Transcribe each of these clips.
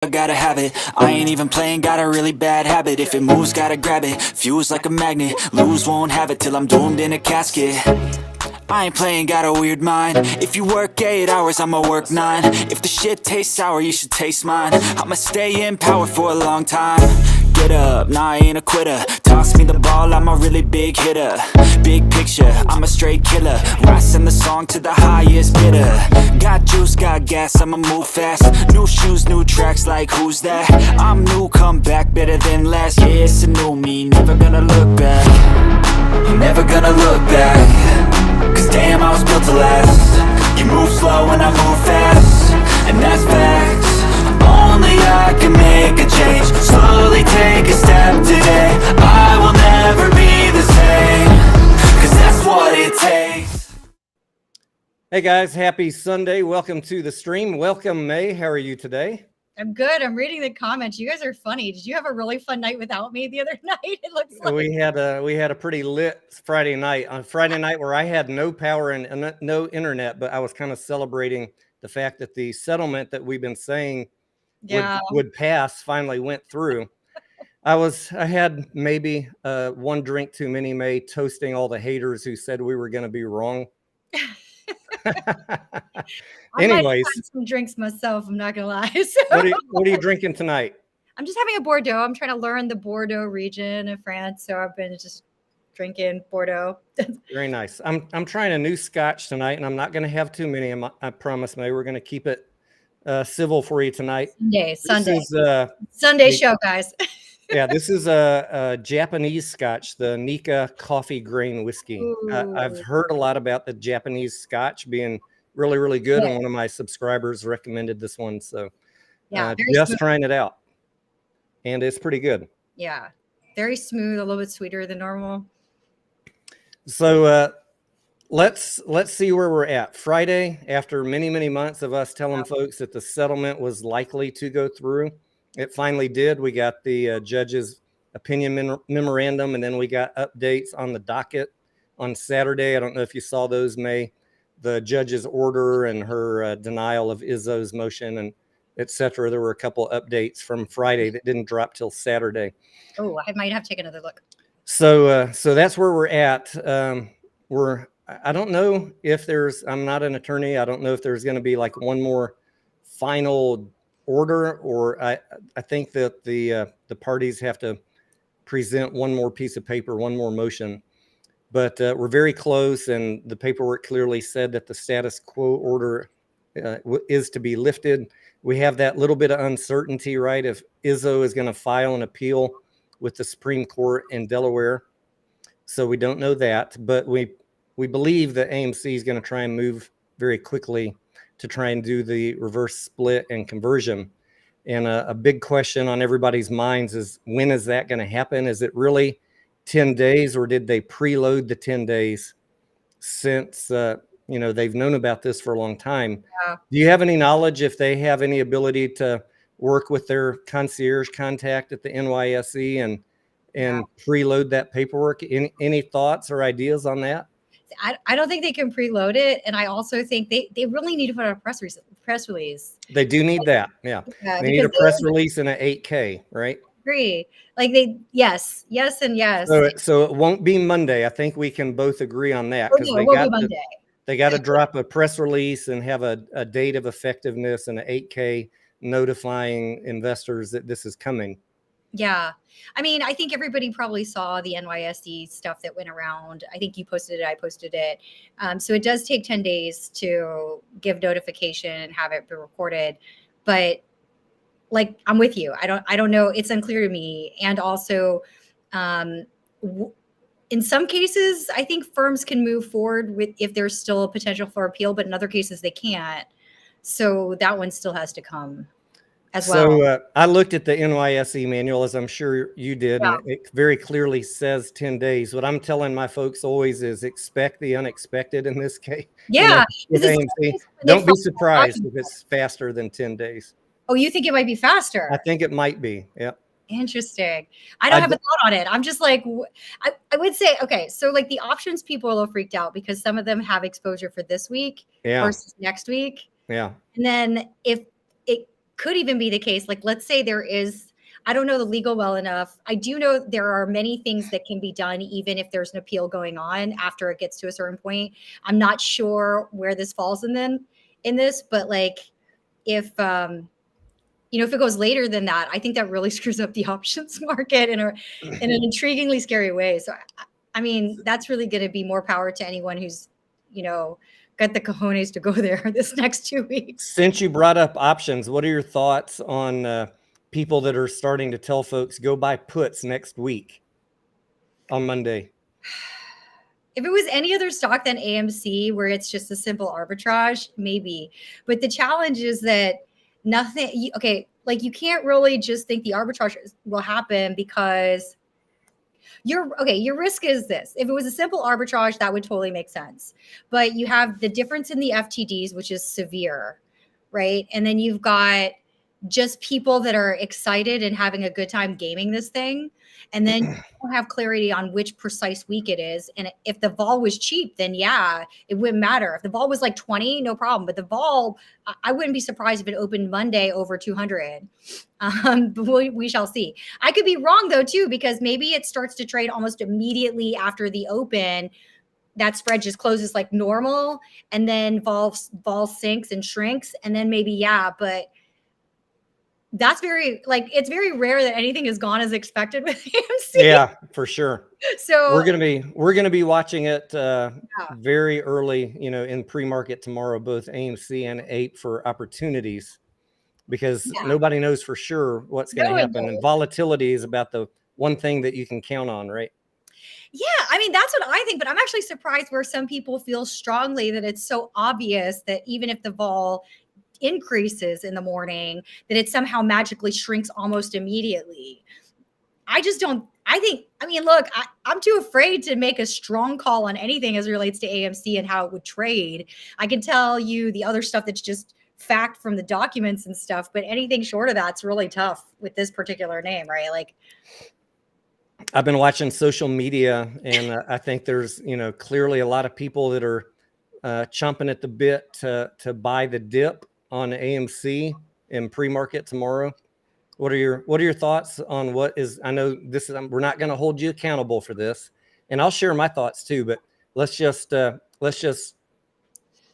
I gotta have it. I ain't even playing, got a really bad habit. If it moves, gotta grab it. Fuse like a magnet. Lose, won't have it till I'm doomed in a casket. I ain't playing, got a weird mind. If you work 8 hours, I'ma work 9. If the shit tastes sour, you should taste mine. I'ma stay in power for a long time. Get up, nah, I ain't a quitter. Toss me the ball, I'm a really big hitter. Big picture, I'm a straight killer. Rising the song to the highest bidder. Got juice, got gas, I'ma move fast. New shoes, new tracks, like who's that? I'm new, come back, better than last. Yeah, it's a new me, never gonna look back. I'm never gonna look back. Cause damn, I was built to last. You move slow and I move fast, and that's facts. Only I can make a change. Slowly take a step today. I will never be the same, cause that's what it takes. Hey guys, happy Sunday. Welcome to the stream. Welcome, May. How are you today? I'm good. I'm reading the comments. You guys are funny. Did you have a really fun night without me the other night? It looks like we had a pretty lit Friday night. On Friday night where I had no power and no internet, but I was kind of celebrating the fact that the settlement that we've been saying would pass finally went through. I had maybe one drink too many, May, toasting all the haters who said we were going to be wrong. Anyways, I had some drinks myself. I'm not gonna lie. So. What are you drinking tonight? I'm just having a Bordeaux. I'm trying to learn the Bordeaux region of France, so I've been just drinking Bordeaux. Very nice. I'm trying a new Scotch tonight, and I'm not going to have too many. I promise, May. We're going to keep it civil for you tonight. Sunday show, guys. Yeah, this is a Japanese Scotch, the Nika coffee grain whiskey. I've heard a lot about the Japanese Scotch being really, really good, and one of my subscribers recommended this one. So just trying it out, and it's pretty good. Yeah, very smooth, a little bit sweeter than normal. So let's see where we're at. Friday, after many months of us telling folks that the settlement was likely to go through, it finally did. We got the judge's opinion memorandum, and then we got updates on the docket on Saturday. I don't know if you saw those, May. The judge's order and her denial of Izzo's motion and et cetera. There were a couple updates from Friday that didn't drop till Saturday. Oh, I might have to take another look. So that's where we're at. I don't know if I'm not an attorney. I don't know if there's going to be like one more final order, or I think that the parties have to present one more piece of paper, one more motion. But we're very close, and the paperwork clearly said that the status quo order is to be lifted. We have that little bit of uncertainty, right? If Izzo is going to file an appeal with the Supreme Court in Delaware. So we don't know that, but we believe that AMC is going to try and move very quickly to try and do the reverse split and conversion. And a big question on everybody's minds is, when is that going to happen? Is it really 10 days, or did they preload the 10 days since they've known about this for a long time? Yeah. Do you have any knowledge if they have any ability to work with their concierge contact at the NYSE and preload that paperwork? Any thoughts or ideas on that? I don't think they can preload it, and I also think they really need to put out a press release. They do need that, yeah. They need a press release and an 8K, right? Agree. Like yes and yes. So it won't be Monday. I think we can both agree on that, because they got to drop a press release and have a date of effectiveness and an 8K notifying investors that this is coming. Yeah. I mean, I think everybody probably saw the NYSE stuff that went around. I think you posted it. I posted it. So it does take 10 days to give notification and have it be recorded. But like, I'm with you. I don't know. It's unclear to me. And also, in some cases, I think firms can move forward with if there's still a potential for appeal, but in other cases they can't. So that one still has to come as well. So I looked at the NYSE manual, as I'm sure you did, and it very clearly says 10 days. What I'm telling my folks always is expect the unexpected in this case. Yeah. With AMC. Don't be surprised if it's faster than 10 days. Oh, you think it might be faster? I think it might be. Yeah. Interesting. I don't have a thought on it. I'm just like, I would say, okay, so like the options people are a little freaked out because some of them have exposure for this week versus next week. Yeah. And then if it could even be the case. Like, let's say there is, I don't know the legal well enough. I do know there are many things that can be done even if there's an appeal going on after it gets to a certain point. I'm not sure where this falls in this, but like if if it goes later than that, I think that really screws up the options market in an intriguingly scary way. So I mean, that's really going to be more power to anyone who's, got the cojones to go there this next 2 weeks. Since you brought up options, what are your thoughts on people that are starting to tell folks go buy puts next week on Monday? If it was any other stock than AMC, where it's just a simple arbitrage, maybe. But the challenge is that like you can't really just think the arbitrage will happen because your risk is this. If it was a simple arbitrage, that would totally make sense. But you have the difference in the FTDs, which is severe, right? And then you've got just people that are excited and having a good time gaming this thing. And then you don't have clarity on which precise week it is. And if the vol was cheap, then yeah, it wouldn't matter. If the vol was like 20, no problem. But the vol, I wouldn't be surprised if it opened Monday over 200. But we shall see. I could be wrong though too, because maybe it starts to trade almost immediately after the open. That spread just closes like normal, and then vol sinks and shrinks, and then maybe but that's it's very rare that anything has gone as expected with AMC. Yeah, for sure. So we're gonna be watching it very early, in pre-market tomorrow, both AMC and APE for opportunities, because nobody knows for sure what's going to happen. And volatility is about the one thing that you can count on, right? Yeah, I mean, that's what I think, but I'm actually surprised where some people feel strongly that it's so obvious that even if the vol increases in the morning, that it somehow magically shrinks almost immediately. I just don't, look, I'm too afraid to make a strong call on anything as it relates to AMC and how it would trade. I can tell you the other stuff that's just fact from the documents and stuff, but anything short of that's really tough with this particular name, right? Like, I've been watching social media, and I think there's, clearly a lot of people that are chomping at the bit to buy the dip on AMC in pre-market tomorrow. What are your thoughts on what is? I know this is, we're not going to hold you accountable for this, and I'll share my thoughts too. But let's just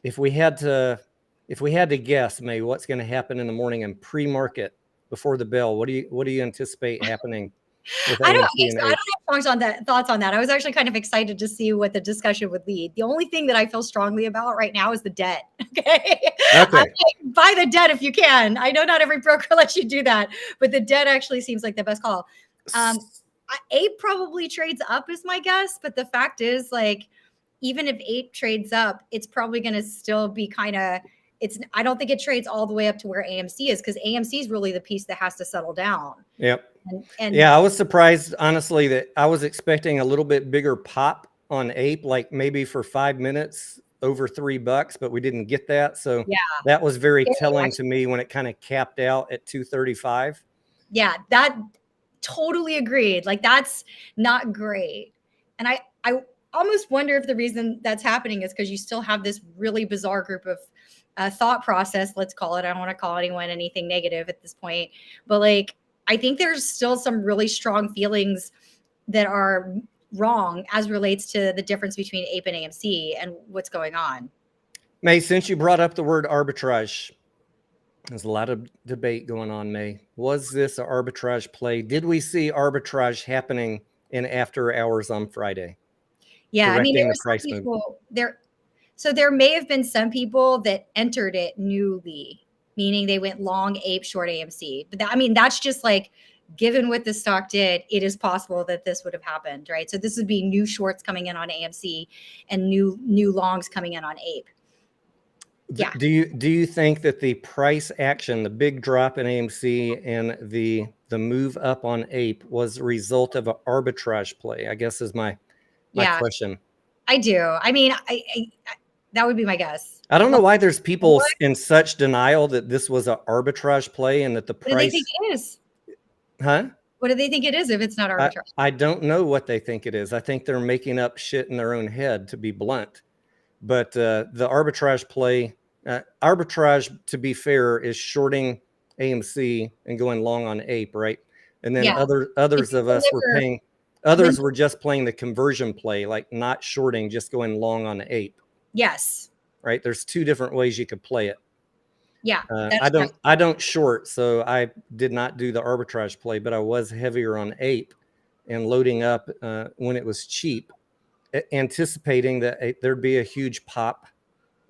if we had to guess, May, what's going to happen in the morning in pre-market before the bell? What do you anticipate happening? I don't have thoughts on that. I was actually kind of excited to see what the discussion would lead. The only thing that I feel strongly about right now is the debt. Okay. Buy the debt if you can. I know not every broker lets you do that, but the debt actually seems like the best call. APE probably trades up is my guess, but the fact is, like, even if APE trades up, it's probably going to still be I don't think it trades all the way up to where AMC is, because AMC is really the piece that has to settle down. Yep. And I was surprised, honestly, that I was expecting a little bit bigger pop on APE, like maybe for 5 minutes over $3, but we didn't get that. So that was very telling to me when it kind of capped out at 235. Yeah, that totally agreed. Like, that's not great. And I almost wonder if the reason that's happening is because you still have this really bizarre group of thought process, let's call it. I don't want to call anyone anything negative at this point, but like, I think there's still some really strong feelings that are wrong as relates to the difference between APE and AMC and what's going on. May, since you brought up the word arbitrage, there's a lot of debate going on, May. Was this an arbitrage play? Did we see arbitrage happening in after hours on Friday? Yeah, I mean, there were some people there. So there may have been some people that entered it newly, meaning they went long APE, short AMC. But that's just like, given what the stock did, it is possible that this would have happened, right? So this would be new shorts coming in on AMC and new longs coming in on APE. Yeah. Do you think that the price action, the big drop in AMC and the move up on APE was a result of an arbitrage play? I guess is my question. I do. I mean, I that would be my guess. I don't know why there's people in such denial that this was an arbitrage play and that the price. What do they think it is? Huh? What do they think it is if it's not arbitrage? I don't know what they think it is. I think they're making up shit in their own head, to be blunt. But the arbitrage play, arbitrage, to be fair, is shorting AMC and going long on APE, right? And then Yeah. others of us were deliver- paying. Others were just playing the conversion play, like not shorting, just going long on APE. Yes. Right. There's two different ways you could play it. Yeah. I don't short, so I did not do the arbitrage play, but I was heavier on APE and loading up when it was cheap, anticipating that there'd be a huge pop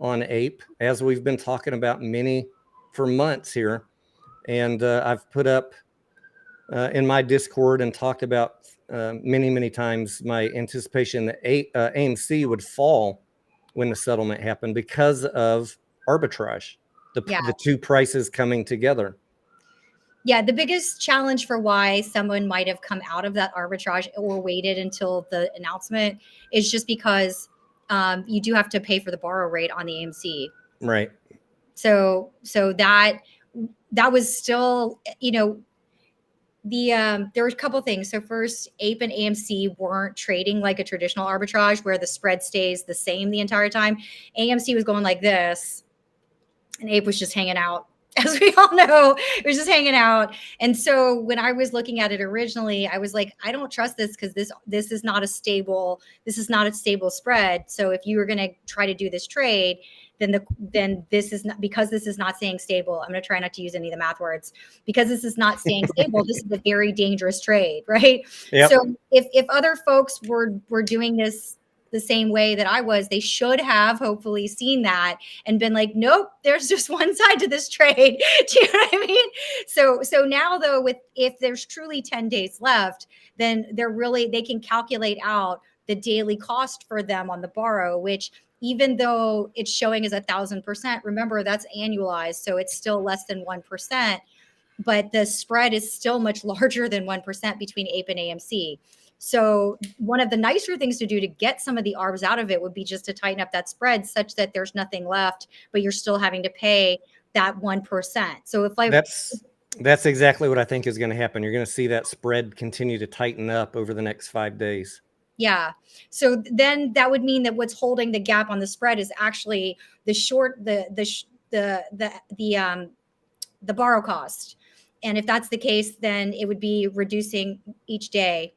on APE, as we've been talking about for months here. And I've put up in my Discord and talked about many times my anticipation that AMC would fall when the settlement happened because of arbitrage, the two prices coming together. Yeah, the biggest challenge for why someone might have come out of that arbitrage or waited until the announcement is just because you do have to pay for the borrow rate on the AMC. Right. So that was still, there were a couple things. So first, APE and AMC weren't trading like a traditional arbitrage where the spread stays the same the entire time. AMC was going like this, and APE was just hanging out. As we all know, it was just hanging out. And so when I was looking at it originally, I was like, I don't trust this because this is not a stable spread. So if you were going to try to do this trade, then this is not, because this is not staying stable. I'm going to try not to use any of the math words. Because this is not staying stable, this is a very dangerous trade, right? Yep. So if other folks were doing this the same way that I was, they should have hopefully seen that and been like, nope, there's just one side to this trade. Do you know what I mean? So now though, if there's truly 10 days left, then they can calculate out the daily cost for them on the borrow, which even though it's showing as 1,000%, remember that's annualized. So it's still less than 1%, but the spread is still much larger than 1% between APE and AMC. So one of the nicer things to do to get some of the ARBs out of it would be just to tighten up that spread such that there's nothing left, but you're still having to pay that 1%. So that's exactly what I think is going to happen. You're going to see that spread continue to tighten up over the next 5 days. Yeah. So then that would mean that what's holding the gap on the spread is actually the borrow cost. And if that's the case, then it would be reducing each day.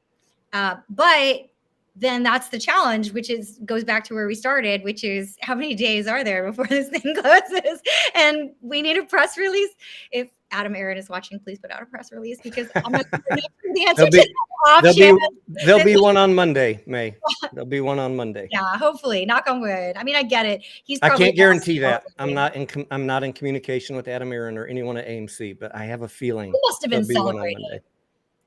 But then that's the challenge, which goes back to where we started, which is how many days are there before this thing closes? And we need a press release. If Adam Aaron is watching, please put out a press release because I'm not sure the answer to that. There'll be one on Monday, May. There'll be one on Monday. Yeah, hopefully. Knock on wood. I mean, I get it. I can't guarantee that. I'm not in communication with Adam Aaron or anyone at AMC, but I have a feeling he must have been celebrating.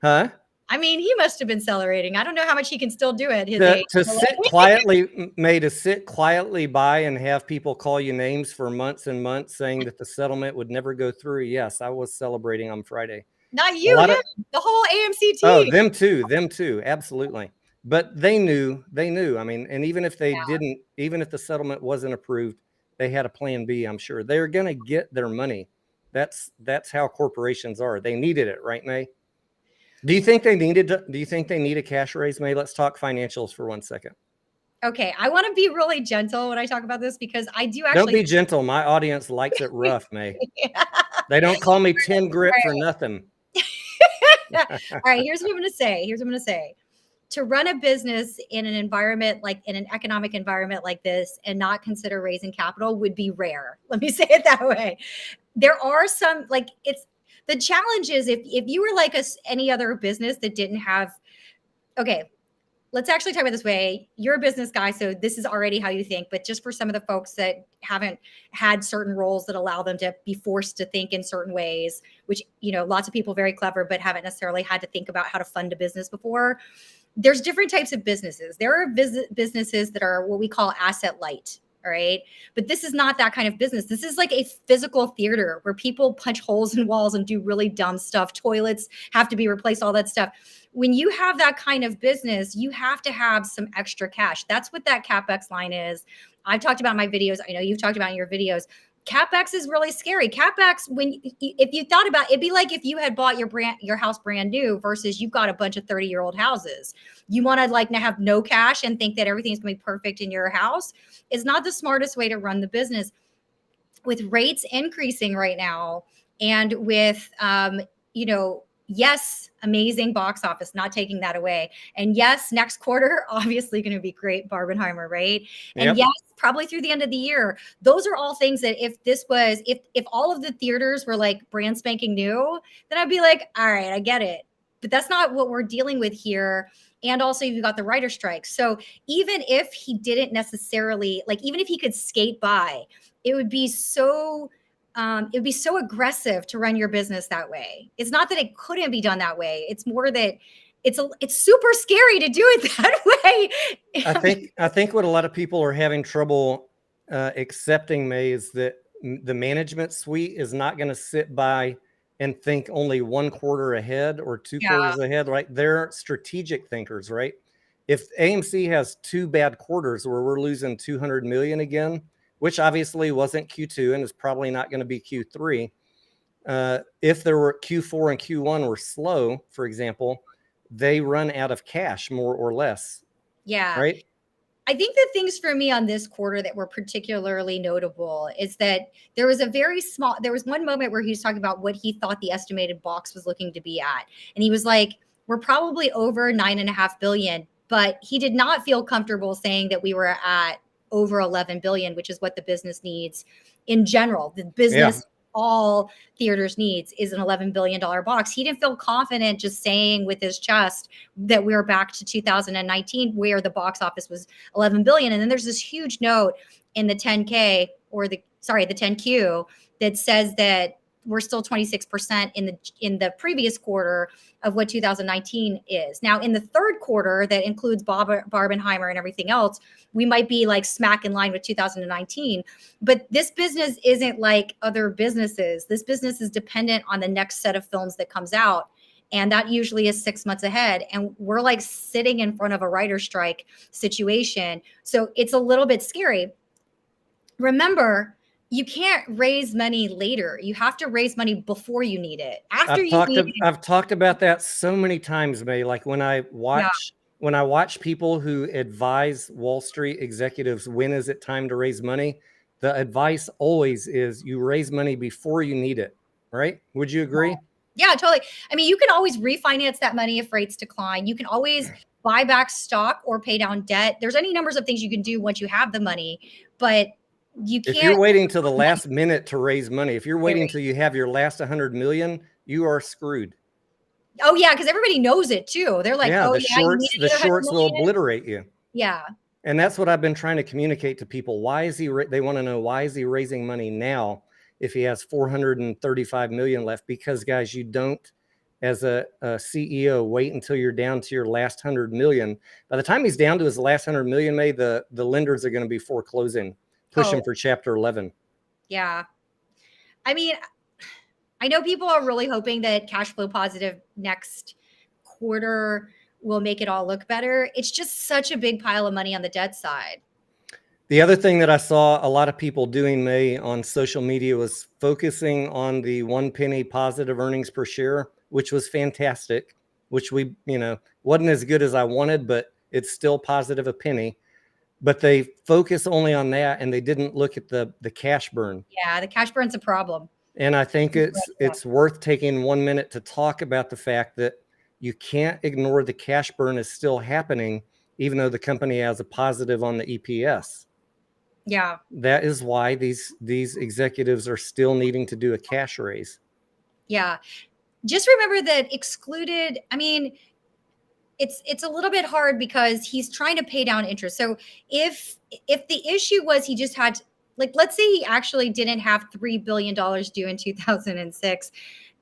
Huh? I mean, he must have been celebrating. I don't know how much he can still do at his age. To sit quietly, May, to sit quietly by and have people call you names for months and months saying that the settlement would never go through. Yes, I was celebrating on Friday. Not you, the whole AMC team. Oh, them too. Absolutely. But they knew. I mean, and even if they didn't, even if the settlement wasn't approved, they had a plan B, I'm sure. They're going to get their money. That's how corporations are. They needed it, right, May? Do you think they need a cash raise, May? Let's talk financials for 1 second. Okay, I want to be really gentle when I talk about this because I do actually. Don't be gentle. My audience likes it rough, May. They don't call me Tim Grip for nothing. All right, here's what I'm going to say. To run a business in an environment in an economic environment like this and not consider raising capital would be rare. Let me say it that way. There are some the challenge is if you were like any other business that didn't have, okay, let's actually talk about this way. You're a business guy, so this is already how you think, but just for some of the folks that haven't had certain roles that allow them to be forced to think in certain ways, which, lots of people very clever, but haven't necessarily had to think about how to fund a business before. There's different types of businesses. There are businesses that are what we call asset light. All right. But this is not that kind of business. This is like a physical theater where people punch holes in walls and do really dumb stuff. Toilets have to be replaced, all that stuff. When you have that kind of business, you have to have some extra cash. That's what that Capex line is. I've talked about in my videos. I know you've talked about in your videos. Capex is really scary. Capex, if you thought about it, it'd be like if you had bought your house brand new versus you've got a bunch of 30-year-old houses. You want to have no cash and think that everything's going to be perfect in your house. It's not the smartest way to run the business. With rates increasing right now and with, yes, amazing box office, not taking that away. And yes, next quarter, obviously going to be great, Barbenheimer, right? And yes, probably through the end of the year. Those are all things that if all of the theaters were like brand spanking new, then I'd be like, all right, I get it. But that's not what we're dealing with here. And also you've got the writer strike. So even if he didn't necessarily, like, even if he could skate by, it would be so aggressive to run your business that way. It's not that it couldn't be done that way. It's more that it's super scary to do it that way. I think what a lot of people are having trouble accepting, May, is that the management suite is not going to sit by and think only 1 quarter ahead or 2 quarters ahead, right? They're strategic thinkers, right? If AMC has 2 bad quarters where we're losing 200 million again, which obviously wasn't Q2 and is probably not going to be Q3. If there were Q4 and Q1 were slow, for example, they run out of cash more or less. Yeah. Right. I think the things for me on this quarter that were particularly notable is that there was one moment where he was talking about what he thought the estimated box was looking to be at. And he was like, we're probably over 9.5 billion, but he did not feel comfortable saying that we were at over 11 billion, which is what the business needs in general. The business, all theaters needs is an $11 billion box. He didn't feel confident just saying with his chest that we were back to 2019 where the box office was 11 billion. And then there's this huge note in the 10K or the 10Q that says that we're still 26% in the previous quarter of what 2019 is. Now, in the third quarter, that includes Barbenheimer and everything else, we might be like smack in line with 2019. But this business isn't like other businesses. This business is dependent on the next set of films that comes out. And that usually is 6 months ahead. And we're like sitting in front of a writer's strike situation. So it's a little bit scary. Remember, you can't raise money later. You have to raise money before you need it. I've talked about that so many times, May. Like when I watch people who advise Wall Street executives, when is it time to raise money? The advice always is you raise money before you need it, right? Would you agree? Yeah, totally. I mean, you can always refinance that money if rates decline. You can always buy back stock or pay down debt. There's any numbers of things you can do once you have the money, but you can't. If you're waiting till the last minute to raise money, if you're waiting till you have your last 100 million, you are screwed. Oh yeah, because everybody knows it too. They're like, the shorts will obliterate you. Yeah. And that's what I've been trying to communicate to people. Why is they want to know, why is he raising money now if he has 435 million left? Because guys, you don't, as a CEO, wait until you're down to your last 100 million. By the time he's down to his last 100 million, May, the lenders are going to be foreclosing. Pushing for Chapter 11. Yeah. I mean, I know people are really hoping that cash flow positive next quarter will make it all look better. It's just such a big pile of money on the debt side. The other thing that I saw a lot of people doing, May, on social media was focusing on the 1 penny positive earnings per share, which was fantastic, which wasn't as good as I wanted, but it's still positive a penny. But they focus only on that, and they didn't look at the cash burn. Yeah, the cash burn's a problem. And I think it's worth taking 1 minute to talk about the fact that you can't ignore the cash burn is still happening, even though the company has a positive on the EPS. Yeah. That is why these executives are still needing to do a cash raise. Yeah. Just remember that excluded, I mean, it's a little bit hard because he's trying to pay down interest. So if the issue was he just had, like, let's say he actually didn't have $3 billion due in 2006,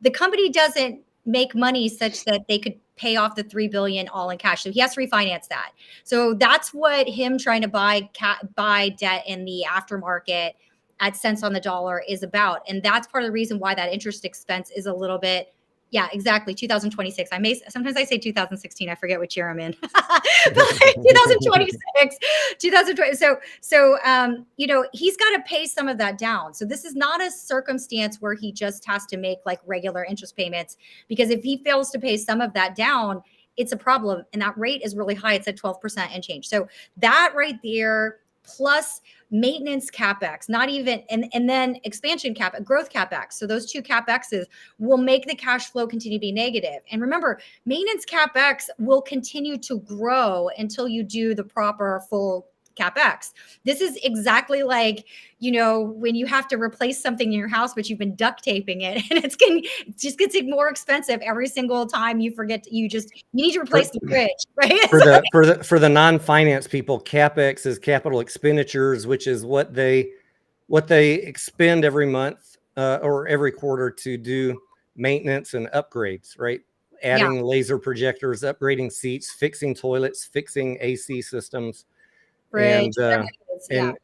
the company doesn't make money such that they could pay off the $3 billion all in cash. So he has to refinance that. So that's what him trying to buy debt in the aftermarket at cents on the dollar is about. And that's part of the reason why that interest expense is a little bit, yeah, exactly. 2026. Sometimes I say 2016. I forget which year I'm in. But like 2026, 2020. So he's got to pay some of that down. So this is not a circumstance where he just has to make like regular interest payments, because if he fails to pay some of that down, it's a problem. And that rate is really high. It's at 12% and change. So that right there plus maintenance capex, not even, and then expansion capex, growth capex. So those two capexes will make the cash flow continue to be negative. And remember, maintenance capex will continue to grow until you do the proper full capex. This is exactly like, when you have to replace something in your house, but you've been duct taping it, and it just gets more expensive every single time you forget. You need to replace the fridge, right? For the non-finance people, capex is capital expenditures, which is what they expend every month or every quarter to do maintenance and upgrades, right? Adding laser projectors, upgrading seats, fixing toilets, fixing AC systems. Fridge, and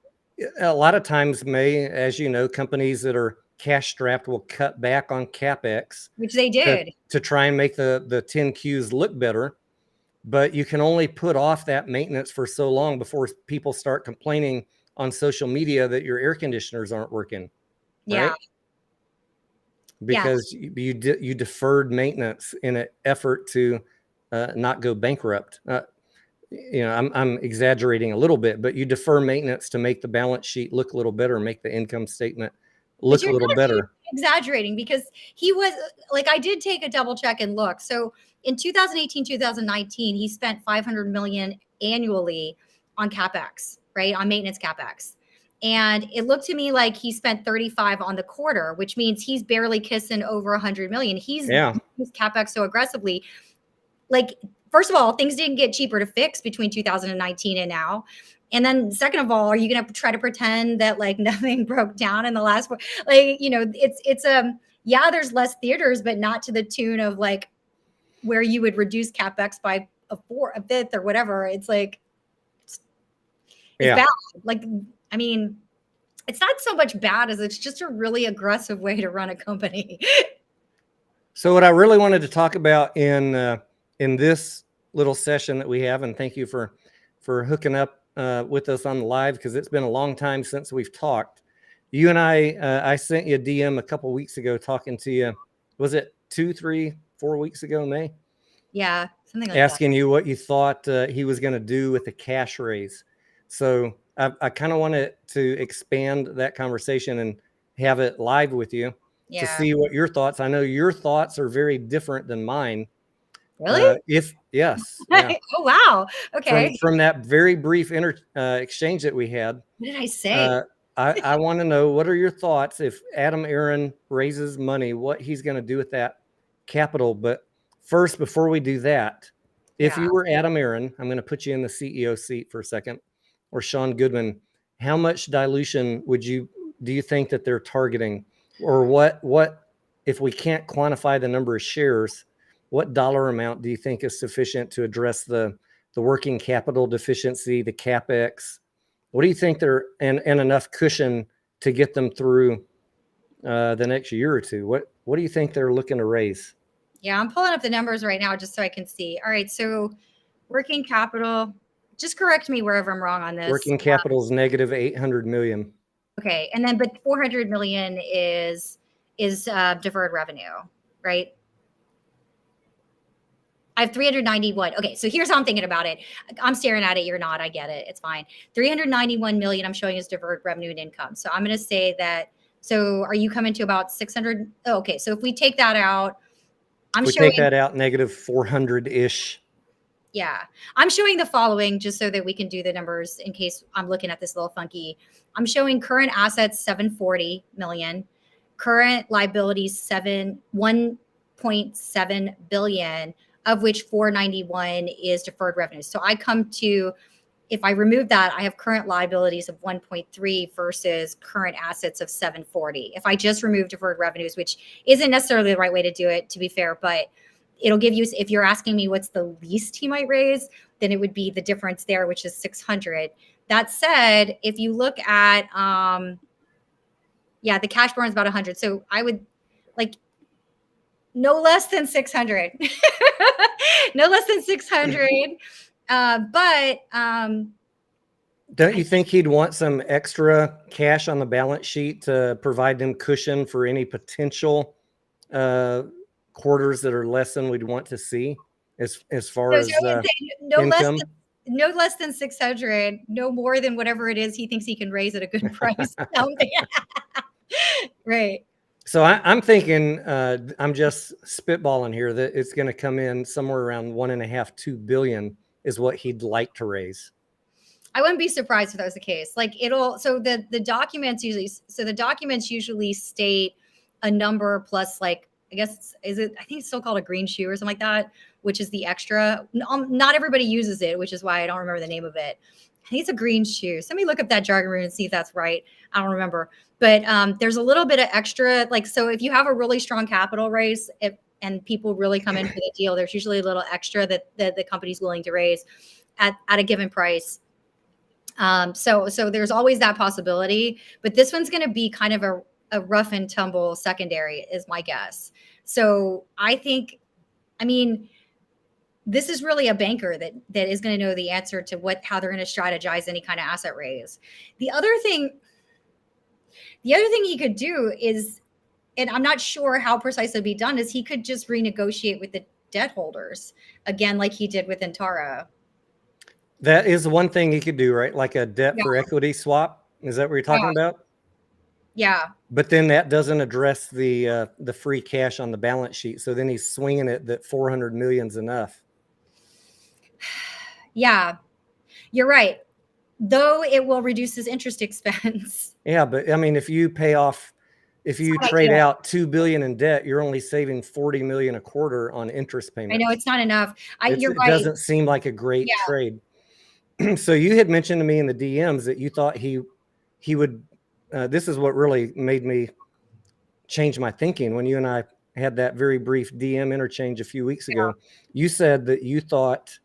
a lot of times, as you know, companies that are cash strapped will cut back on capex, which they did to try and make the 10Qs look better. But you can only put off that maintenance for so long before people start complaining on social media that your air conditioners aren't working. Yeah. Right? Because you deferred maintenance in an effort to not go bankrupt. I'm exaggerating a little bit, but you defer maintenance to make the balance sheet look a little better, make the income statement look a little better. Exaggerating, because he was like, I did take a double check and look. So in 2018, 2019, he spent $500 million annually on capex, right? On maintenance capex. And it looked to me like he spent 35 on the quarter, which means he's barely kissing over 100 million. He's used capex so aggressively. Like, first of all, things didn't get cheaper to fix between 2019 and now. And then second of all, are you going to try to pretend that like nothing broke down in the last, like, there's less theaters, but not to the tune of like where you would reduce capex by a fifth or whatever. It's like, it's bad. Like, I mean, it's not so much bad as it's just a really aggressive way to run a company. So what I really wanted to talk about in this little session that we have, and thank you for hooking up with us on the live, because it's been a long time since we've talked. You and I sent you a DM a couple weeks ago talking to you. Was it 2, 3, 4 weeks ago, May? Yeah, something like asking that. You what you thought he was going to do with the cash raise. So I kind of wanted to expand that conversation and have it live with you to see what your thoughts. I know your thoughts are very different than mine. Really? Yes. Yeah. Oh, wow. Okay. From that very brief exchange that we had. What did I say? I want to know, what are your thoughts if Adam Aron raises money, what he's going to do with that capital? But first, before we do that, if you were Adam Aron, I'm going to put you in the CEO seat for a second, or Sean Goodman, how much dilution do you think that they're targeting? Or what if we can't quantify the number of shares, what dollar amount do you think is sufficient to address the working capital deficiency, the capex? What do you think and enough cushion to get them through the next year or two? What do you think they're looking to raise? Yeah, I'm pulling up the numbers right now just so I can see. All right, so working capital, just correct me wherever I'm wrong on this. Working capital is negative 800 million. Okay, and then but 400 million is deferred revenue, right? I have 391. Okay, so here's how I'm thinking about it. I'm staring at it. You're not. I get it. It's fine. 391 million I'm showing as deferred revenue and income. So I'm going to say that. So are you coming to about 600? Oh, okay, so if we take that out, take that out, negative 400-ish. Yeah, I'm showing the following just so that we can do the numbers in case I'm looking at this a little funky. I'm showing current assets 740 million, current liabilities 1.7 billion, of which 491 is deferred revenue. So I come to, if I remove that, I have current liabilities of 1.3 versus current assets of 740. If I just remove deferred revenues, which isn't necessarily the right way to do it, to be fair, but it'll give you, if you're asking me what's the least he might raise, then it would be the difference there, which is 600. That said, if you look at, the cash burn is about 100. So I would like no less than 600, no less than 600. Don't you think he'd want some extra cash on the balance sheet to provide them cushion for any potential quarters that are less than we'd want to see as far as no income? no less than 600, no more than whatever it is he thinks he can raise at a good price. Right. So I'm thinking, I'm just spitballing here, that it's going to come in somewhere around 1.5, 2 billion is what he'd like to raise. I wouldn't be surprised if that was the case. Like so the documents usually state a number plus, like, I guess, I think it's still called a green shoe or something like that, which is the extra. Not everybody uses it, which is why I don't remember the name of it. I think it's a green shoe. Somebody look up that jargon and see if that's right. I don't remember. But there's a little bit of extra, like, so if you have a really strong capital raise, and people really come in for the deal, there's usually a little extra that the company's willing to raise at a given price. So there's always that possibility, but this one's going to be kind of a rough and tumble secondary is my guess. So I think, I mean, this is really a banker that is going to know the answer to how they're going to strategize any kind of asset raise. The other thing he could do is, and I'm not sure how precisely it'd be done, is he could just renegotiate with the debt holders again, like he did with Antara. That is one thing he could do, right? Like a debt for equity swap. Is that what you're talking about? Yeah. But then that doesn't address the free cash on the balance sheet. So then he's swinging it that 400 million's enough. Yeah, you're right. Though it will reduce his interest expense. Yeah, but I mean, if you trade out 2 billion in debt, you're only saving 40 million a quarter on interest payments. I know it's not enough. You're it right. Doesn't seem like a great trade. So you had mentioned to me in the DMs that you thought he would. This is what really made me change my thinking. When you and I had that very brief DM interchange a few weeks ago, you said that you thought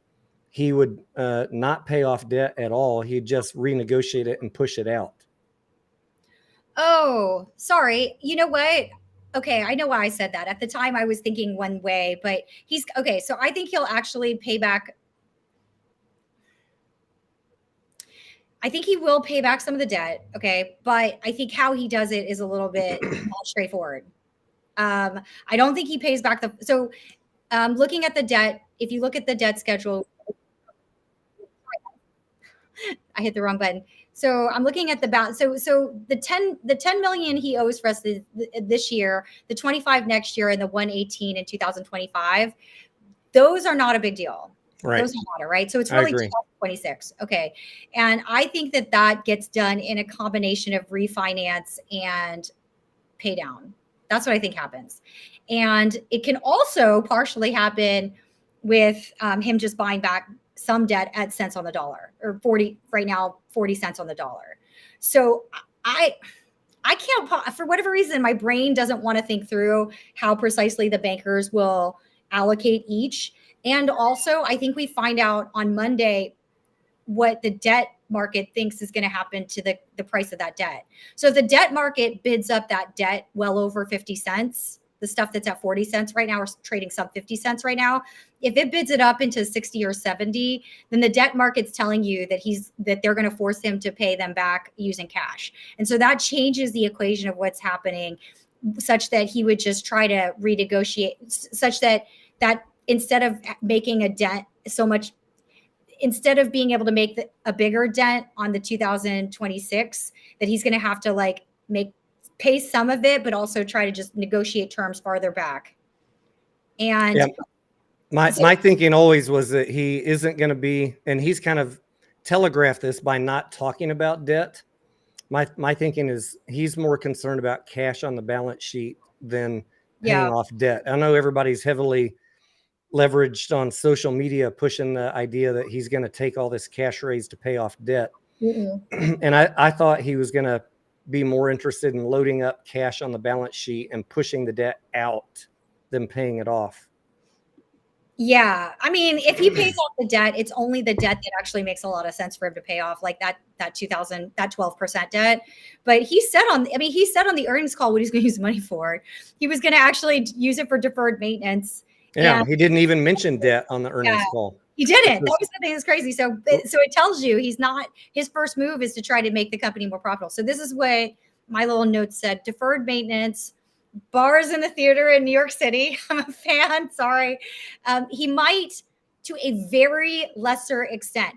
he would not pay off debt at all. He'd just renegotiate it and push it out. Oh, sorry. You know what? Okay, I know why I said that. At the time, I was thinking one way, but he's okay. So I think he'll actually pay back. I think he will pay back some of the debt. Okay, but I think how he does it is a little bit more straightforward. I don't think he pays back looking at the debt, if you look at the debt schedule, I hit the wrong button. So I'm looking at the balance. So the 10 million he owes for us this year, the 25 next year, and the 118 in 2025. Those are not a big deal. Right. Those matter, right? So it's really 2026. Okay. And I think that gets done in a combination of refinance and pay down. That's what I think happens. And it can also partially happen with him just buying back some debt at cents on the dollar, or 40 cents on the dollar. So I can't, for whatever reason, my brain doesn't want to think through how precisely the bankers will allocate each. And also, I think we find out on Monday what the debt market thinks is going to happen to the price of that debt. So if the debt market bids up that debt well over 50 cents, the stuff that's at 40 cents right now, or trading sub 50 cents right now, if it bids it up into 60 or 70, then the debt market's telling you that they're going to force him to pay them back using cash. And so that changes the equation of what's happening, such that he would just try to renegotiate, such that instead of making a dent so much, instead of being able to make a bigger dent on the 2026, that he's going to have to pay some of it, but also try to just negotiate terms farther back. And my thinking always was that he isn't going to be, and he's kind of telegraphed this by not talking about debt. My thinking is he's more concerned about cash on the balance sheet than paying off debt. I know everybody's heavily leveraged on social media, pushing the idea that he's going to take all this cash raise to pay off debt. And I thought he was going to be more interested in loading up cash on the balance sheet and pushing the debt out than paying it off. Yeah. I mean, if he pays off the debt, it's only the debt that actually makes a lot of sense for him to pay off, like that 12% debt. But he said on the earnings call what he's going to use money for. He was going to actually use it for deferred maintenance. Yeah. He didn't even mention debt on the earnings call. He didn't. That was the thing that's crazy. So it tells you his first move is to try to make the company more profitable. So this is what my little note said: deferred maintenance, bars in the theater in New York City. I'm a fan. Sorry. He might to a very lesser extent,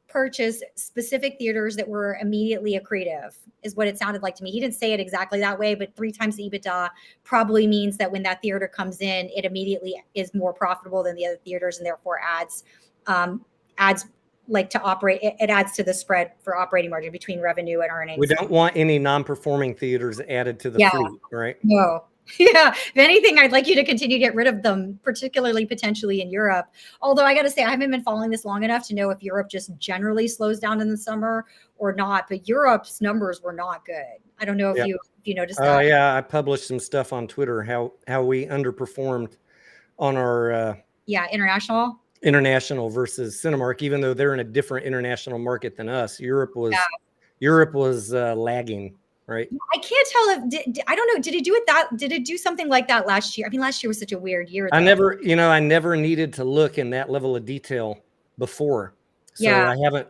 purchase specific theaters that were immediately accretive, is what it sounded like to me. He didn't say it exactly that way, but 3 times the EBITDA probably means that when that theater comes in, it immediately is more profitable than the other theaters, and therefore adds like to operate. It adds to the spread for operating margin between revenue and earnings. We don't want any non-performing theaters added to the fleet, right? No. Yeah. If anything, I'd like you to continue to get rid of them, particularly potentially in Europe. Although I got to say, I haven't been following this long enough to know if Europe just generally slows down in the summer or not. But Europe's numbers were not good. I don't know if you noticed that. Oh yeah, I published some stuff on Twitter how we underperformed on our international versus Cinemark, even though they're in a different international market than us. Europe was lagging. Right. I can't tell if I don't know. Did it do something like that last year? I mean, last year was such a weird year. Though. I never needed to look in that level of detail before. So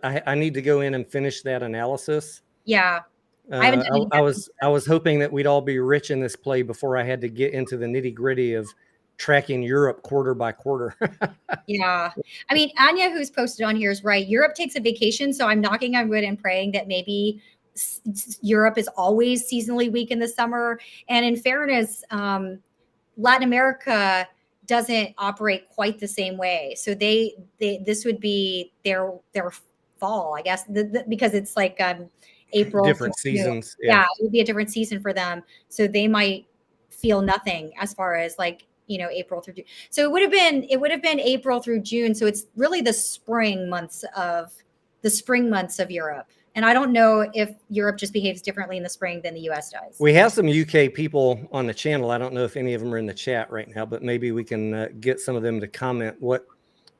I need to go in and finish that analysis. Yeah. I was hoping that we'd all be rich in this play before I had to get into the nitty gritty of tracking Europe quarter by quarter. Yeah. I mean, Anya, who's posted on here, is right. Europe takes a vacation. So I'm knocking on wood and praying that maybe Europe is always seasonally weak in the summer. And in fairness, Latin America doesn't operate quite the same way. So this would be their fall, I guess, because it's like April. Different seasons. Yeah, it would be a different season for them. So they might feel nothing as far as like, April through June. So it would have been April through June. So it's really the spring months of Europe. And I don't know if Europe just behaves differently in the spring than the US does. We have some UK people on the channel. I don't know if any of them are in the chat right now, but maybe we can get some of them to comment. What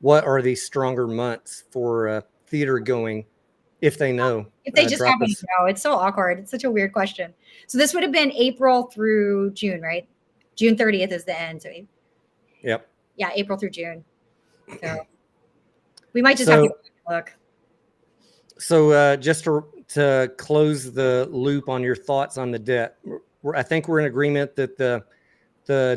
are these stronger months for theater going, if they know? If they just happen to know. It's so awkward. It's such a weird question. So this would have been April through June, right? June 30th is the end. So yep. Yeah, April through June. So we might just have to look. So just to close the loop on your thoughts on the debt, I think we're in agreement that the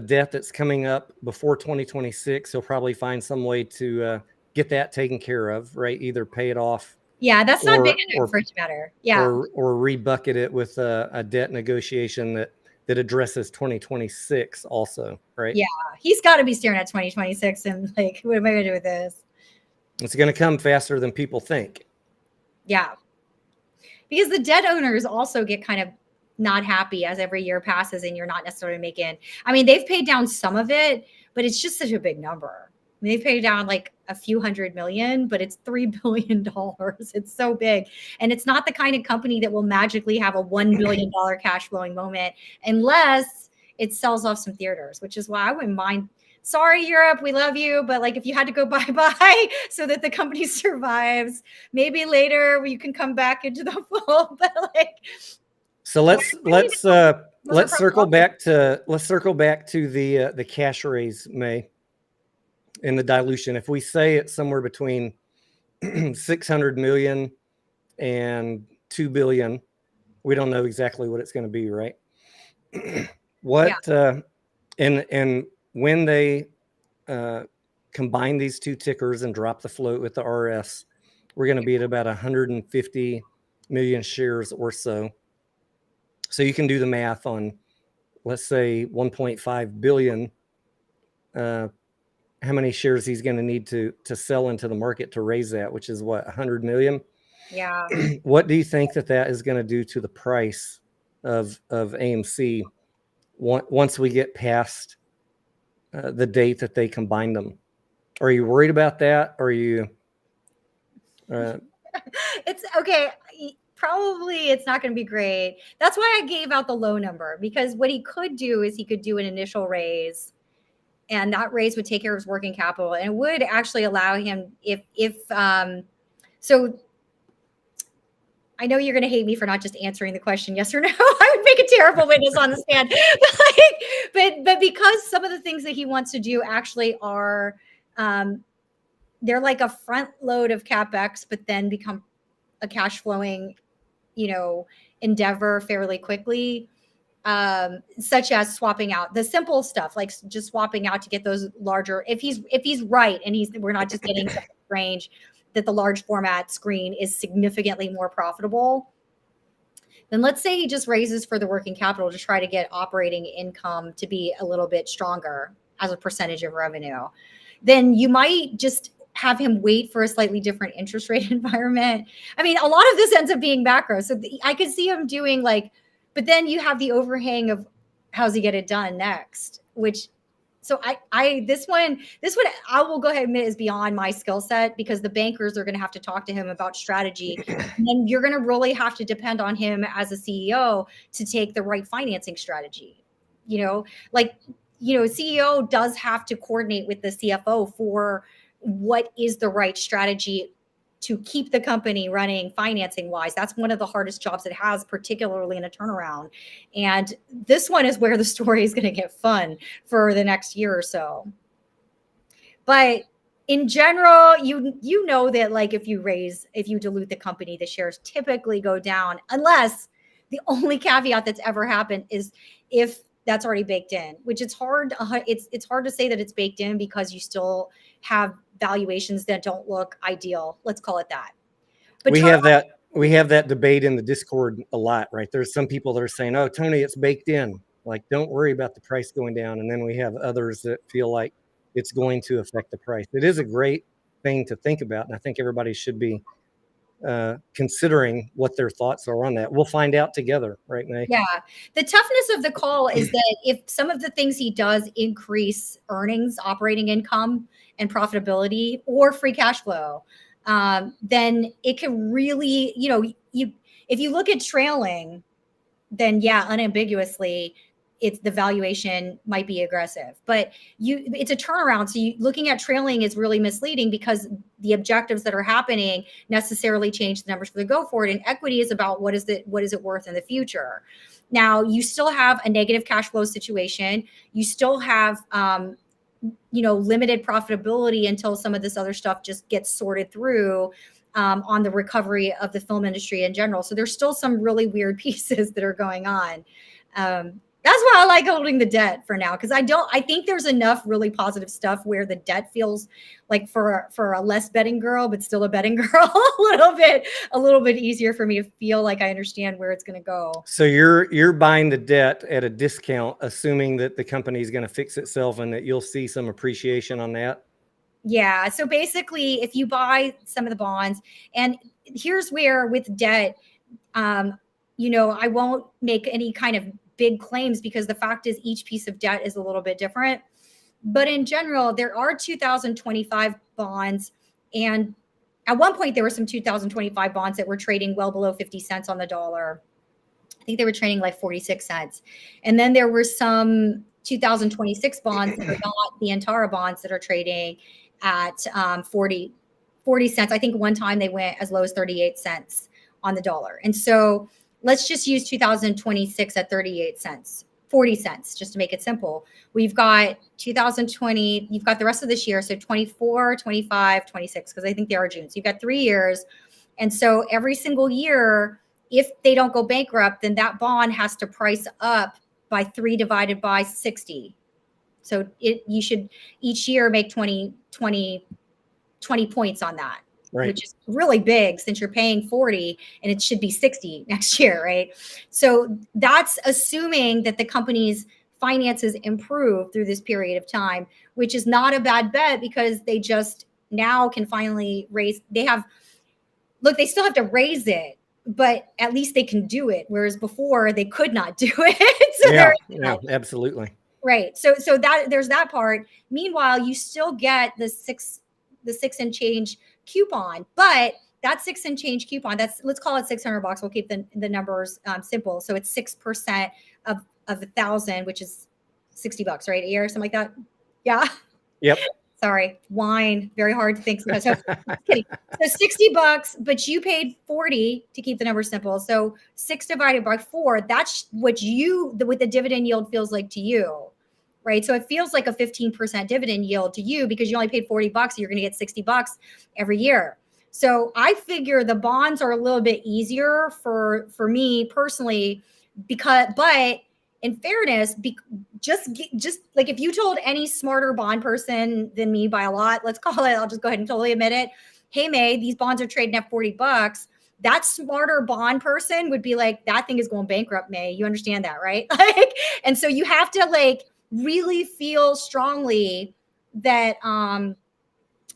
debt that's coming up before 2026, he'll probably find some way to get that taken care of, right? Either pay it off. Yeah, that's not big enough for it to matter. Yeah. Or rebucket it with a debt negotiation that addresses 2026 also, right? Yeah, he's got to be staring at 2026 and like, what am I going to do with this? It's going to come faster than people think. Yeah. Because the debt owners also get kind of not happy as every year passes and you're not necessarily making, I mean, they've paid down some of it, but it's just such a big number. I mean, they've paid down like a few $100 million, but it's $3 billion. It's so big. And it's not the kind of company that will magically have a $1 billion cash flowing moment unless it sells off some theaters, which is why I wouldn't mind. Sorry, Europe, we love you. But like, if you had to go bye-bye so that the company survives, maybe later you can come back into the fold. But like, so let's circle back to the cash raise, May, and the dilution. If we say it's somewhere between 600 million and 2 billion, we don't know exactly what it's going to be, right? And when they combine these two tickers and drop the float with the RS, we're going to be at about 150 million shares or so. So you can do the math on, let's say, 1.5 billion. How many shares he's going to need to sell into the market to raise that, which is what, 100 million? Yeah. What do you think that is going to do to the price of AMC once we get past the date that they combine them? Are you worried about that? Or are you? It's okay. Probably it's not going to be great. That's why I gave out the low number, because what he could do is he could do an initial raise, and that raise would take care of his working capital, and it would actually allow him so I know you're going to hate me for not just answering the question yes or no. I would make a terrible witness on the stand. But because some of the things that he wants to do actually are, they're like a front load of Capex, but then become a cash flowing, endeavor fairly quickly. such as swapping out the simple stuff, like just swapping out to get those larger. If he's right, and we're not just getting something strange, that the large format screen is significantly more profitable, then let's say he just raises for the working capital to try to get operating income to be a little bit stronger as a percentage of revenue. Then you might just have him wait for a slightly different interest rate environment. I mean, a lot of this ends up being macro. So I could see him doing like, but then you have the overhang of how's he get it done next, which, so this one I will go ahead and admit is beyond my skill set, because the bankers are going to have to talk to him about strategy. And then you're going to really have to depend on him as a CEO to take the right financing strategy. CEO does have to coordinate with the CFO for what is the right strategy to keep the company running financing wise. That's one of the hardest jobs it has, particularly in a turnaround. And this one is where the story is going to get fun for the next year or so. But in general, you know that like if you dilute the company, the shares typically go down, unless the only caveat that's ever happened is if that's already baked in, which it's hard. It's hard to say that it's baked in because you still have valuations that don't look ideal. Let's call it that. But we have that debate in the Discord a lot, right? There's some people that are saying, "Oh, Tony, it's baked in. Like, don't worry about the price going down." And then we have others that feel like it's going to affect the price. It is a great thing to think about, and I think everybody should be considering what their thoughts are on that. We'll find out together, right, May? Yeah. The toughness of the call is that if some of the things he does increase earnings, operating income, and profitability, or free cash flow, then it can really, if you look at trailing, then yeah, unambiguously, it's the valuation might be aggressive, but it's a turnaround. So looking at trailing is really misleading because the objectives that are happening necessarily change the numbers for the go forward. And equity is about what is it worth in the future. Now you still have a negative cash flow situation. You still have, limited profitability until some of this other stuff just gets sorted through on the recovery of the film industry in general. So there's still some really weird pieces that are going on. That's why I like holding the debt for now, because I think there's enough really positive stuff where the debt feels like for a less betting girl, but still a betting girl, a little bit easier for me to feel like I understand where it's going to go. So you're buying the debt at a discount, assuming that the company is going to fix itself and that you'll see some appreciation on that. Yeah. So basically, if you buy some of the bonds, and here's where with debt, I won't make any kind of big claims because the fact is each piece of debt is a little bit different. But in general, there are 2025 bonds. And at one point, there were some 2025 bonds that were trading well below 50 cents on the dollar. I think they were trading like 46 cents. And then there were some 2026 bonds that are not the Antara bonds that are trading at 40 cents. I think one time they went as low as 38 cents on the dollar. And so let's just use 2026 at 38 cents, 40 cents, just to make it simple. We've got 2020, you've got the rest of this year. So 24, 25, 26, because I think they are June. So you've got 3 years. And so every single year, if they don't go bankrupt, then that bond has to price up by 3 divided by 60. So you should each year make 20 points on that. Right. Which is really big since you're paying 40 and it should be 60 next year, right? So that's assuming that the company's finances improve through this period of time, which is not a bad bet because they just now can finally raise. They still have to raise it, but at least they can do it. Whereas before they could not do it. So yeah, absolutely. Right. So that there's that part. Meanwhile, you still get the six and change coupon, but that 6 and change coupon, let's call it $600. We'll keep the numbers simple. So it's 6% of 1,000, which is $60, right? A year, something like that. Yeah. Yep. Sorry, wine. Very hard to think. So kidding. So $60, but you paid 40 to keep the number simple. So 6 divided by 4. That's what the dividend yield feels like to you. Right. So it feels like a 15% dividend yield to you because you only paid $40. So you're going to get $60 every year. So I figure the bonds are a little bit easier for me personally but in fairness, just like if you told any smarter bond person than me by a lot, let's call it, I'll just go ahead and totally admit it. Hey, May, these bonds are trading at $40. That smarter bond person would be like, that thing is going bankrupt, May. You understand that, right? Like, and so you have to like really feel strongly that,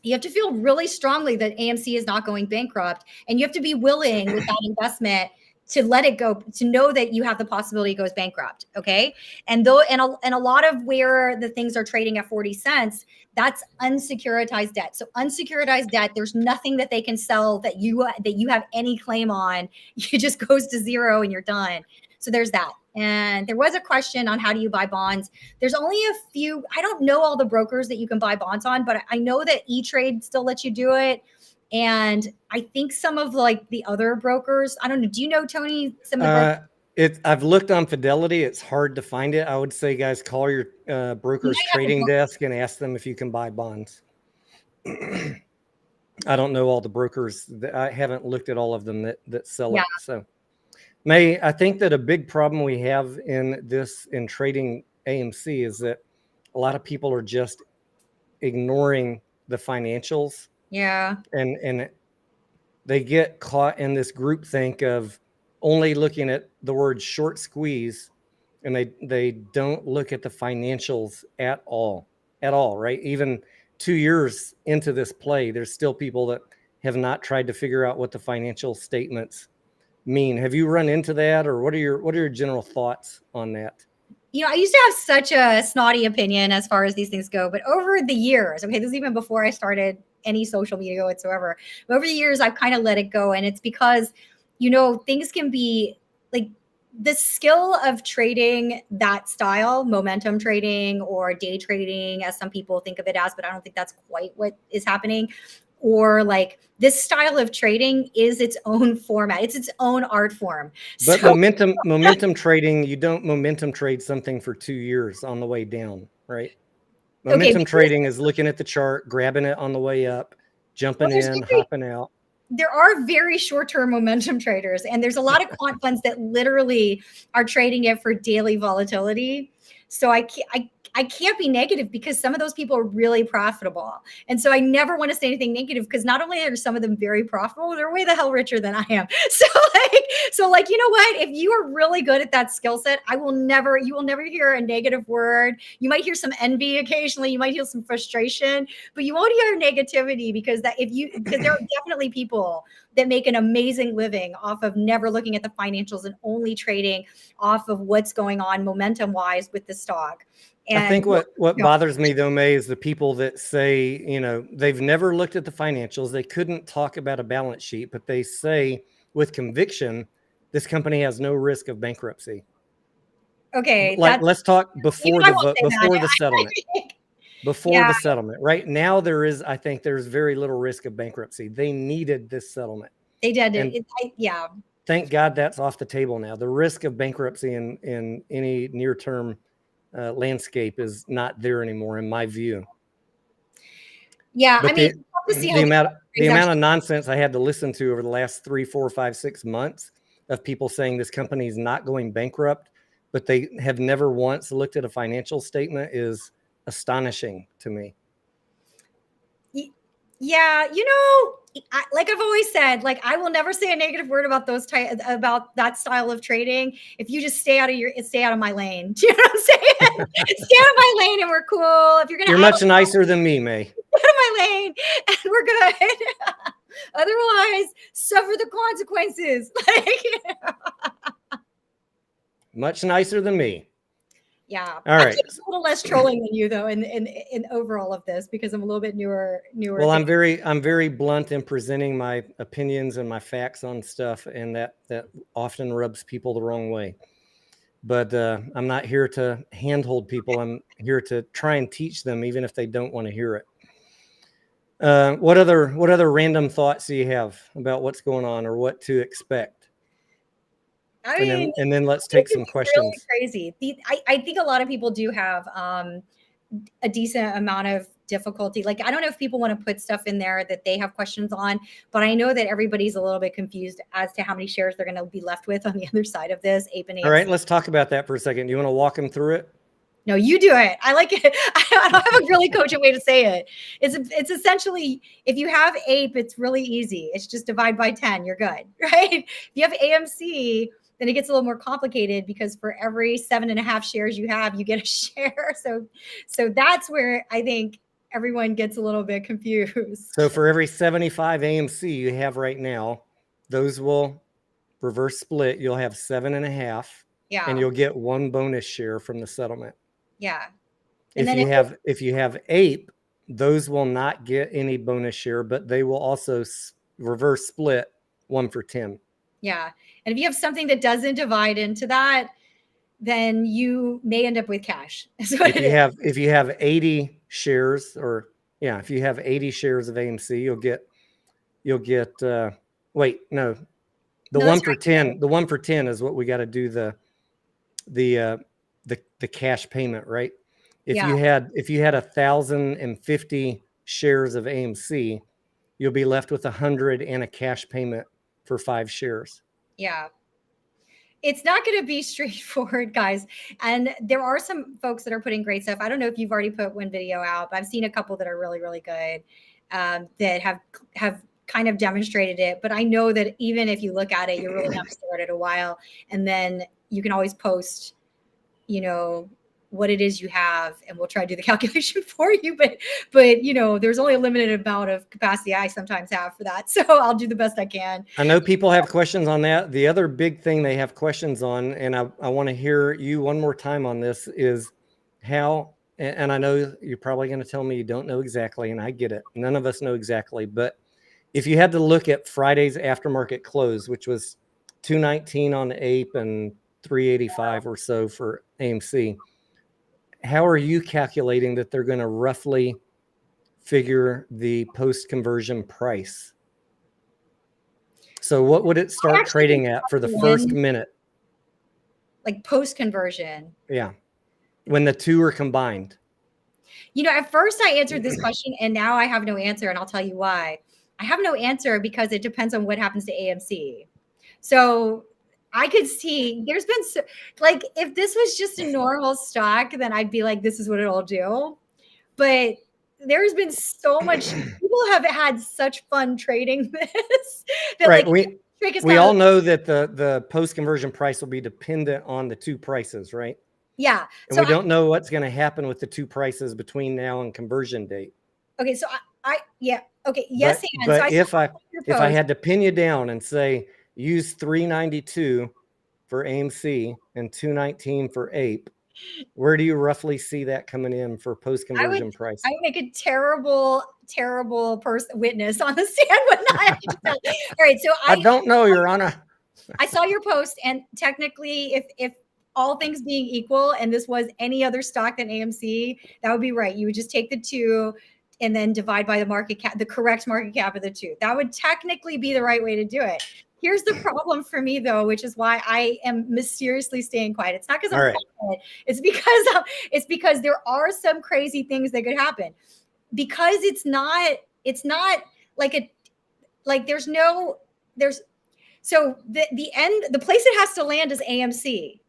you have to feel really strongly that AMC is not going bankrupt, and you have to be willing with that investment to let it go, to know that you have the possibility it goes bankrupt. Okay. And though, and a lot of where the things are trading at 40 cents, that's unsecuritized debt. So unsecuritized debt, there's nothing that they can sell that you have any claim on. It just goes to zero and you're done. So there's that. And there was a question on how do you buy bonds. There's only a few. I don't know all the brokers that you can buy bonds on, but I know that E-Trade still lets you do it. And I think some of like the other brokers, I don't know. Do you know, Tony, some of the brokers? I've looked on Fidelity. It's hard to find it. I would say, guys, call your broker's trading desk and ask them if you can buy bonds. I don't know all the brokers. I haven't looked at all of them that sell it. So, May, I think that a big problem we have in trading AMC is that a lot of people are just ignoring the financials. Yeah. And they get caught in this groupthink of only looking at the word short squeeze, and they don't look at the financials at all, right? Even 2 years into this play, there's still people that have not tried to figure out what the financial statements mean. Have you run into that, or what are your general thoughts on that? You know, I used to have such a snotty opinion as far as these things go, but over the years, okay, this is even before I started any social media whatsoever, but over the years, I've kind of let it go. And it's because, you know, things can be like the skill of trading that style, momentum trading or day trading, as some people think of it as, but I don't think that's quite what is happening. Or like this style of trading is its own format. It's its own art form. But so, momentum trading, you don't momentum trade something for 2 years on the way down, right? Momentum trading is looking at the chart, grabbing it on the way up, jumping in, hopping out. There are very short-term momentum traders, and there's a lot of quant funds that literally are trading it for daily volatility. So I can't be negative because some of those people are really profitable. And so I never want to say anything negative because not only are some of them very profitable, they're way the hell richer than I am. So like, you know what? If you are really good at that skill set, you will never hear a negative word. You might hear some envy occasionally. You might hear some frustration, but you won't hear negativity because there are definitely people that make an amazing living off of never looking at the financials and only trading off of what's going on momentum wise with the stock. And I think what bothers me though, May, is the people that say, you know, they've never looked at the financials. They couldn't talk about a balance sheet, but they say with conviction, this company has no risk of bankruptcy. Okay. Like, let's talk before the settlement. Before the settlement, right now I think there's very little risk of bankruptcy. They needed this settlement. They did. Thank God that's off the table now. The risk of bankruptcy in any near-term landscape is not there anymore, in my view. Yeah, but the amount of nonsense I had to listen to over the last 3, 4, 5, 6 months of people saying this company is not going bankrupt, but they have never once looked at a financial statement is astonishing to me. Yeah, you know, like I've always said, like I will never say a negative word about about that style of trading. If you just stay out of my lane. Do you know what I'm saying? Stay out of my lane and we're cool. If you're much nicer than me, May. Stay out of my lane and we're good. Otherwise, suffer the consequences. Much nicer than me. Yeah. All right. A little less trolling than you though in overall of this because I'm a little bit newer. Well, I'm very blunt in presenting my opinions and my facts on stuff, and that often rubs people the wrong way. But I'm not here to handhold people. I'm here to try and teach them, even if they don't want to hear it. What other random thoughts do you have about what's going on or what to expect? And then let's take some questions. Really crazy. I think a lot of people do have a decent amount of difficulty. Like, I don't know if people want to put stuff in there that they have questions on, but I know that everybody's a little bit confused as to how many shares they're going to be left with on the other side of this. APE and AMC. All right, let's talk about that for a second. You want to walk them through it? No, you do it. I like it. I don't have a really cogent way to say it. It's essentially, if you have APE, it's really easy. It's just divide by 10. You're good, right? If you have AMC, then it gets a little more complicated because for every 7.5 shares you have, you get a share. So that's where I think everyone gets a little bit confused. So for every 75 AMC you have right now, those will reverse split. You'll have 7.5. Yeah. And you'll get 1 bonus share from the settlement. Yeah. And if you have APE, those will not get any bonus share, but they will also reverse split 1 for 10. Yeah. And if you have something that doesn't divide into that, then you may end up with cash. If you have 80 shares, or if you have 80 shares of AMC, you'll get the 1 for 10. The 1 for 10 is what we got to do the cash payment, right? If you had 1,050 shares of AMC, you'll be left with 100 and a cash payment for 5 shares. Yeah. It's not going to be straightforward, guys. And there are some folks that are putting great stuff. I don't know if you've already put one video out, but I've seen a couple that are really, really good that have kind of demonstrated it. But I know that even if you look at it, you really have to stare at it a while. And then you can always post, what it is you have, and we'll try to do the calculation for you. But there's only a limited amount of capacity I sometimes have for that. So I'll do the best I can. I know people have questions on that. The other big thing they have questions on, and I want to hear you one more time on this, is how, and I know you're probably going to tell me you don't know exactly, and I get it. None of us know exactly. But if you had to look at Friday's aftermarket close, which was 219 on APE and 385 or so for AMC, how are you calculating that they're going to roughly figure the post-conversion price? So what would it start trading at for the first minute? Like post-conversion? Yeah. When the two are combined. At first I answered this question and now I have no answer, and I'll tell you why. I have no answer because it depends on what happens to AMC. So I could see there's been if this was just a normal stock, then I'd be like, this is what it'll do. But there's been so much, people have had such fun trading this. Right. We all know that the post-conversion price will be dependent on the two prices, right? Yeah. And so we don't know what's going to happen with the two prices between now and conversion date. Okay. So Okay. Yes. But if I had to pin you down and say, use 392 for AMC and 219 for APE, where do you roughly see that coming in for post-conversion price? I would make a terrible witness on the stand. All right. So I don't know, Your Honor. I saw your post, and technically, if all things being equal, and this was any other stock than AMC, that would be right. You would just take the two and then divide by the market cap, the correct market cap of the two. That would technically be the right way to do it. Here's the problem for me, though, which is why I am mysteriously staying quiet. It's not because I'm quiet. It's because there are some crazy things that could happen. Because there's so the place it has to land is AMC,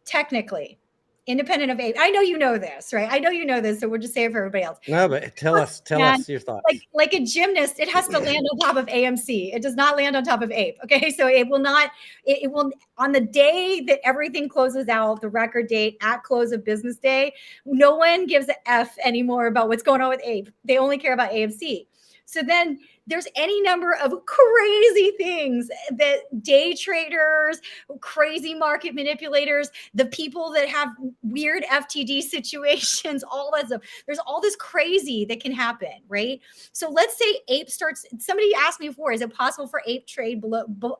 technically. Independent of APE. I know you know this, right? I know you know this, so we'll just say it for everybody else. No, but tell us your thoughts. Like a gymnast, it has to land on top of AMC. It does not land on top of APE. Okay, so it will not. It will, on the day that everything closes out, the record date at close of business day. No one gives an F anymore about what's going on with APE. They only care about AMC. So then there's any number of crazy things that day traders, crazy market manipulators, the people that have weird FTD situations, all that stuff. There's all this crazy that can happen, right? So let's say APE starts, somebody asked me before, is it possible for APE trade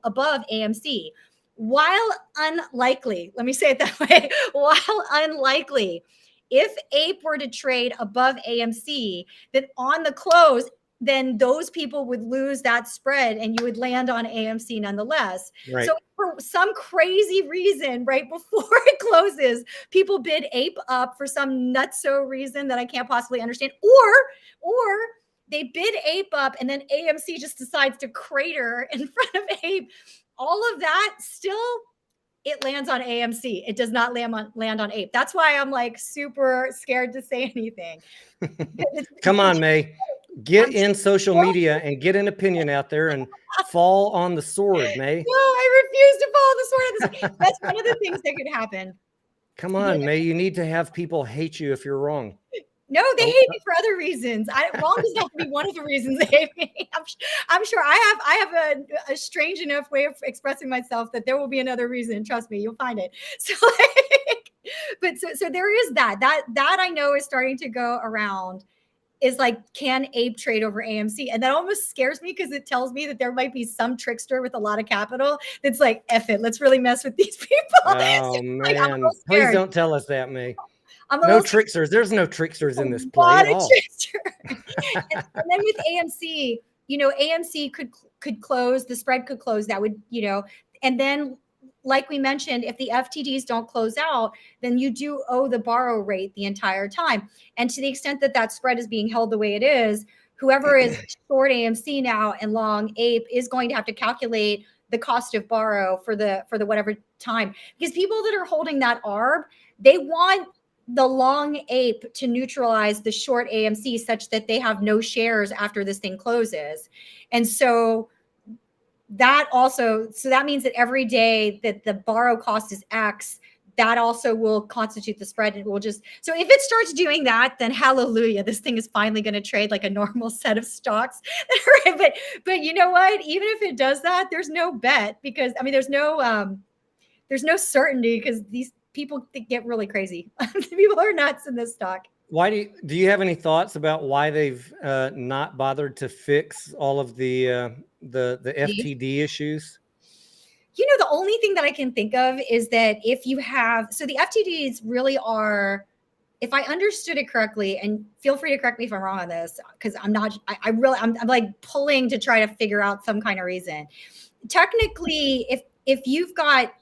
above AMC? While unlikely, let me say it that way, while unlikely, if APE were to trade above AMC, then on the close, then those people would lose that spread and you would land on AMC nonetheless. Right. So for some crazy reason, right before it closes, people bid ape up for some nutso reason that I can't possibly understand, or they bid ape up and then AMC just decides to crater in front of ape. All of that still, it lands on AMC. It does not land on ape. That's why I'm like super scared to say anything. Come on, May. Get in social media and get an opinion out there and fall on the sword, May. No, I refuse to fall on the sword. That's one of the things that could happen. Come on, May. You need to have people hate you if you're wrong. No, they hate me for other reasons. Wrong doesn't have to be one of the reasons they hate me. I'm sure I have a strange enough way of expressing myself that there will be another reason. Trust me, you'll find it. So, so there is that I know is starting to go around. Is like, can ape trade over AMC? And that almost scares me because it tells me that there might be some trickster with a lot of capital that's like, F it, let's really mess with these people. Oh, So, man. Please don't tell us that, May. No tricksters. There's no tricksters in this play at all. and then with AMC, AMC could close, the spread could close. That would, and then like we mentioned, if the FTDs don't close out, then you do owe the borrow rate the entire time. And to the extent that that spread is being held the way it is, whoever is short AMC now and long ape is going to have to calculate the cost of borrow for the whatever time, because people that are holding that ARB, they want the long ape to neutralize the short AMC such that they have no shares after this thing closes. And so that means that every day that the borrow cost is X, that also will constitute the spread. It will just, so if it starts doing that, then hallelujah, this thing is finally going to trade like a normal set of stocks. But you know what? Even if it does that, there's no bet, because there's no certainty, because these people get really crazy. People are nuts in this stock. Why do you have any thoughts about why they've not bothered to fix all of the FTD issues? The only thing that I can think of is that if you have, so the FTDs really are, if I understood it correctly, and feel free to correct me if I'm wrong on this, because I'm like pulling to try to figure out some kind of reason. Technically, if you've got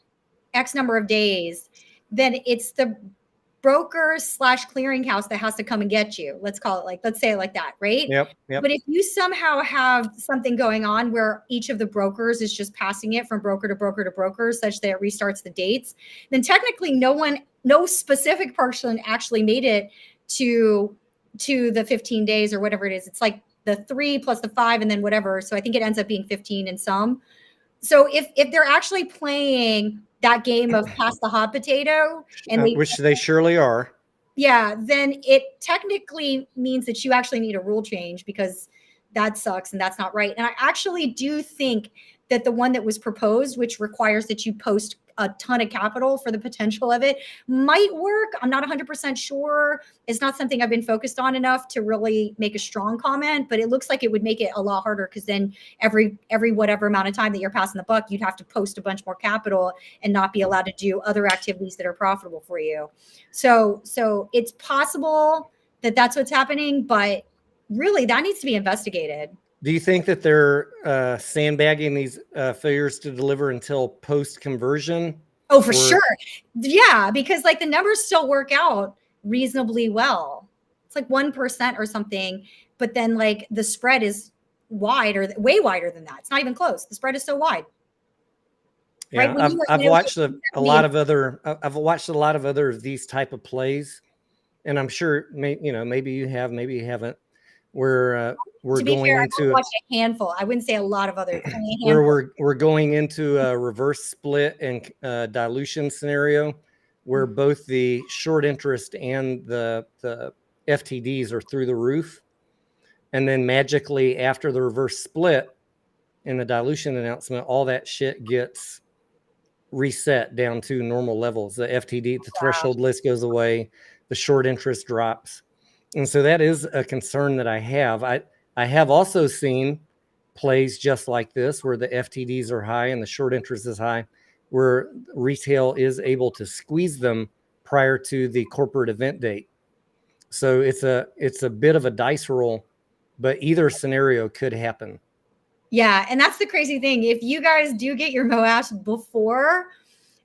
X number of days, then it's the broker / clearinghouse that has to come and get you. Let's say it like that, right? Yep. But if you somehow have something going on where each of the brokers is just passing it from broker to broker to broker such that it restarts the dates, then technically no specific person actually made it to the 15 days or whatever it is. It's like the 3 plus the 5 and then whatever. So I think it ends up being 15 in some. So if they're actually playing that game of pass the hot potato, and which they surely are, then it technically means that you actually need a rule change, because that sucks and that's not right. And I actually do think that the one that was proposed, which requires that you post a ton of capital for the potential of it, might work. I'm not 100% sure. It's not something I've been focused on enough to really make a strong comment, but it looks like it would make it a lot harder, because then every whatever amount of time that you're passing the buck, you'd have to post a bunch more capital and not be allowed to do other activities that are profitable for you. So it's possible that that's what's happening, but really that needs to be investigated. Do you think that they're sandbagging these failures to deliver until post-conversion? Oh, for sure. Yeah, because like the numbers still work out reasonably well. It's like 1% or something, but then like the spread is wide, or way wider than that. It's not even close. The spread is so wide. Yeah, right? I've watched a lot of other of these type of plays, and I'm sure maybe you have, maybe you haven't. We're going into a handful. I wouldn't say a lot of others. Where we're going into a reverse split and dilution scenario, where both the short interest and the FTDs are through the roof, and then magically after the reverse split and the dilution announcement, all that shit gets reset down to normal levels. The FTD, the threshold list goes away, the short interest drops. And so that is a concern that I have. I have also seen plays just like this, where the FTDs are high and the short interest is high, where retail is able to squeeze them prior to the corporate event date. So it's a bit of a dice roll but either scenario could happen. Yeah. And that's the crazy thing. If you guys do get your MOAS before,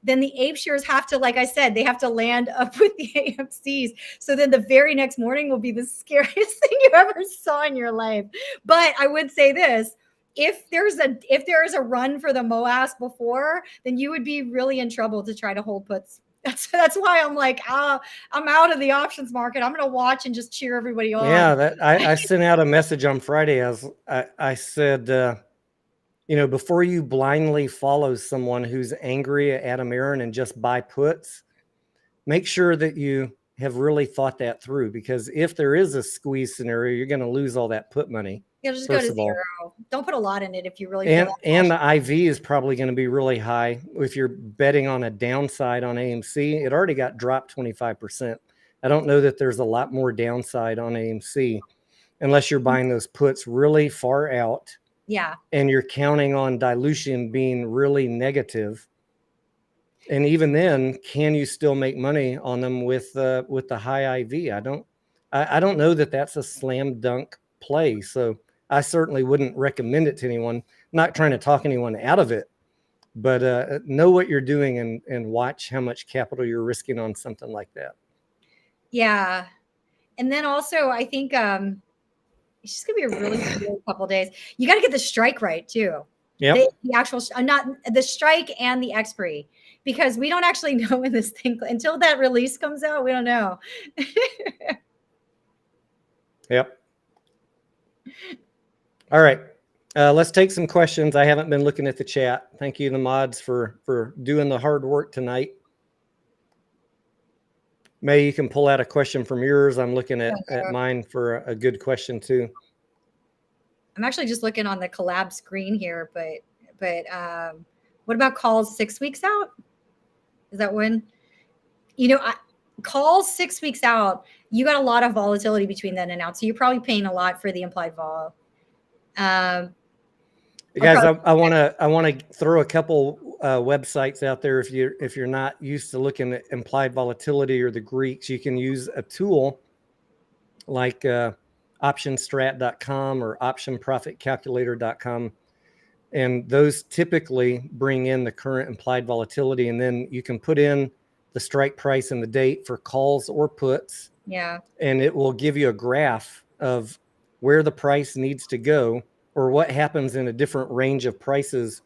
then the APE shares have to, like I said, they have to land up with the AMCs. So then the very next morning will be the scariest thing you ever saw in your life. But I would say this, if there is a run for the MOAS before, then you would be really in trouble to try to hold puts. That's why I'm like, I'm out of the options market. I'm going to watch and just cheer everybody on. Yeah, I sent out a message on Friday as I said, before you blindly follow someone who's angry at Adam Aaron and just buy puts, make sure that you have really thought that through, because if there is a squeeze scenario, you're going to lose all that put money. You'll just go to zero. Don't put a lot in it if you really feel and the IV is probably going to be really high. If you're betting on a downside on AMC, it already got dropped 25%. I don't know that there's a lot more downside on AMC unless you're buying those puts really far out. Yeah. And you're counting on dilution being really negative. And even then, can you still make money on them with the high IV? I don't know that that's a slam dunk play. So I certainly wouldn't recommend it to anyone. I'm not trying to talk anyone out of it, but know what you're doing and watch how much capital you're risking on something like that. Yeah. And then also, I think it's just gonna be a really cool couple of days. You got to get the strike right too. Yeah. The actual, not the strike and the expiry, because we don't actually know when this thing, until that release comes out, we don't know. Yep. All right. Let's take some questions. I haven't been looking at the chat. Thank you, the mods, for doing the hard work tonight. May, you can pull out a question from yours. I'm looking at mine for a good question too. I'm actually just looking on the collab screen here, but what about calls 6 weeks out? Is that when, calls 6 weeks out, you got a lot of volatility between then and now. So you're probably paying a lot for the implied vol. Guys, I want to throw a couple websites out there. If you're not used to looking at implied volatility or the Greeks, you can use a tool like optionstrat.com or optionprofitcalculator.com, and those typically bring in the current implied volatility, and then you can put in the strike price and the date for calls or puts. Yeah, and it will give you a graph of where the price needs to go or what happens in a different range of prices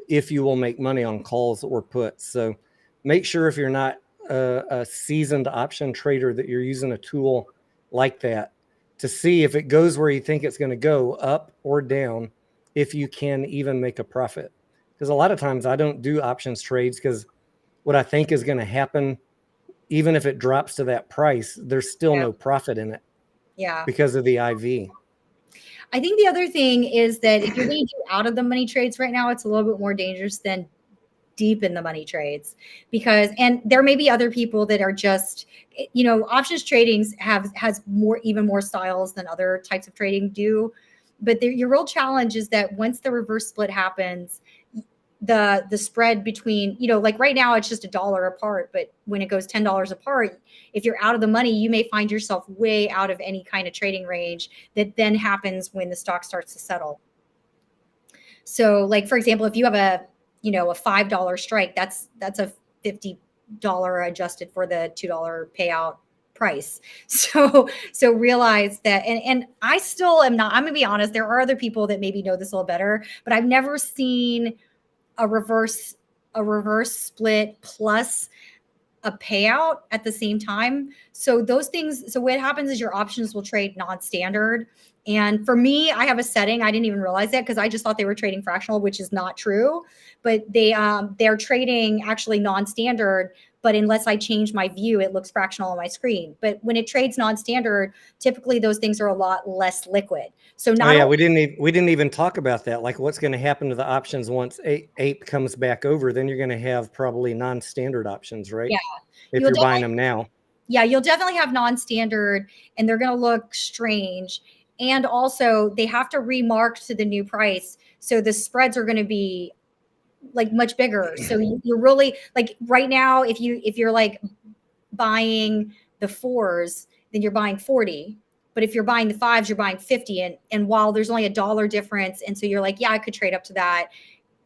if you will make money on calls or puts. So make sure, if you're not a seasoned option trader, that you're using a tool like that to see if it goes where you think it's going to go, up or down, if you can even make a profit. Because a lot of times I don't do options trades because what I think is going to happen, even if it drops to that price, there's still no profit in it. Yeah. Because of the IV. I think the other thing is that if you're going to do out of the money trades right now, it's a little bit more dangerous than deep in the money trades, and there may be other people that are just, options trading has even more styles than other types of trading do. But your real challenge is that once the reverse split happens, the spread between, like right now it's just $1 apart, but when it goes $10 apart, if you're out of the money, you may find yourself way out of any kind of trading range that then happens when the stock starts to settle. So like, for example, if you have a $5 strike, that's a $50 adjusted for the $2 payout price. So realize that, and I still am not, I'm gonna be honest, there are other people that maybe know this a little better, but I've never seen a reverse split plus a payout at the same time. So those things, so what happens is your options will trade non-standard. And for me, I have a setting, I didn't even realize that because I just thought they were trading fractional, which is not true, but they're trading actually non-standard. But unless I change my view, it looks fractional on my screen. But when it trades non-standard, typically those things are a lot less liquid. So now, we didn't even talk about that. Like, what's going to happen to the options once APE comes back over? Then you're going to have probably non-standard options, right? Yeah, if you're buying them now. Yeah, you'll definitely have non-standard, and they're going to look strange. And also, they have to remark to the new price, so the spreads are going to be like much bigger. So you're really like right now, if you're like buying the 4s, then you're buying 40. But if you're buying the 5s, you're buying 50. And while there's only $1 difference, and so you're like, yeah, I could trade up to that,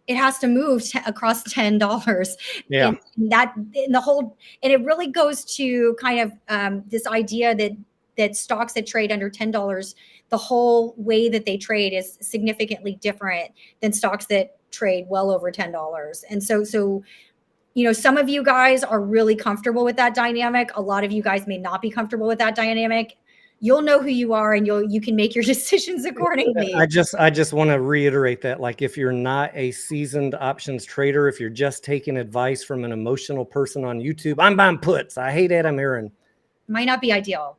it has to move across $10. Yeah. And it really goes to kind of this idea that stocks that trade under $10, the whole way that they trade is significantly different than stocks that trade well over $10. And so, some of you guys are really comfortable with that dynamic. A lot of you guys may not be comfortable with that dynamic. You'll know who you are, and you can make your decisions accordingly. I just want to reiterate that, like, if you're not a seasoned options trader, if you're just taking advice from an emotional person on YouTube, I'm buying puts, I hate Adam Aaron, might not be ideal.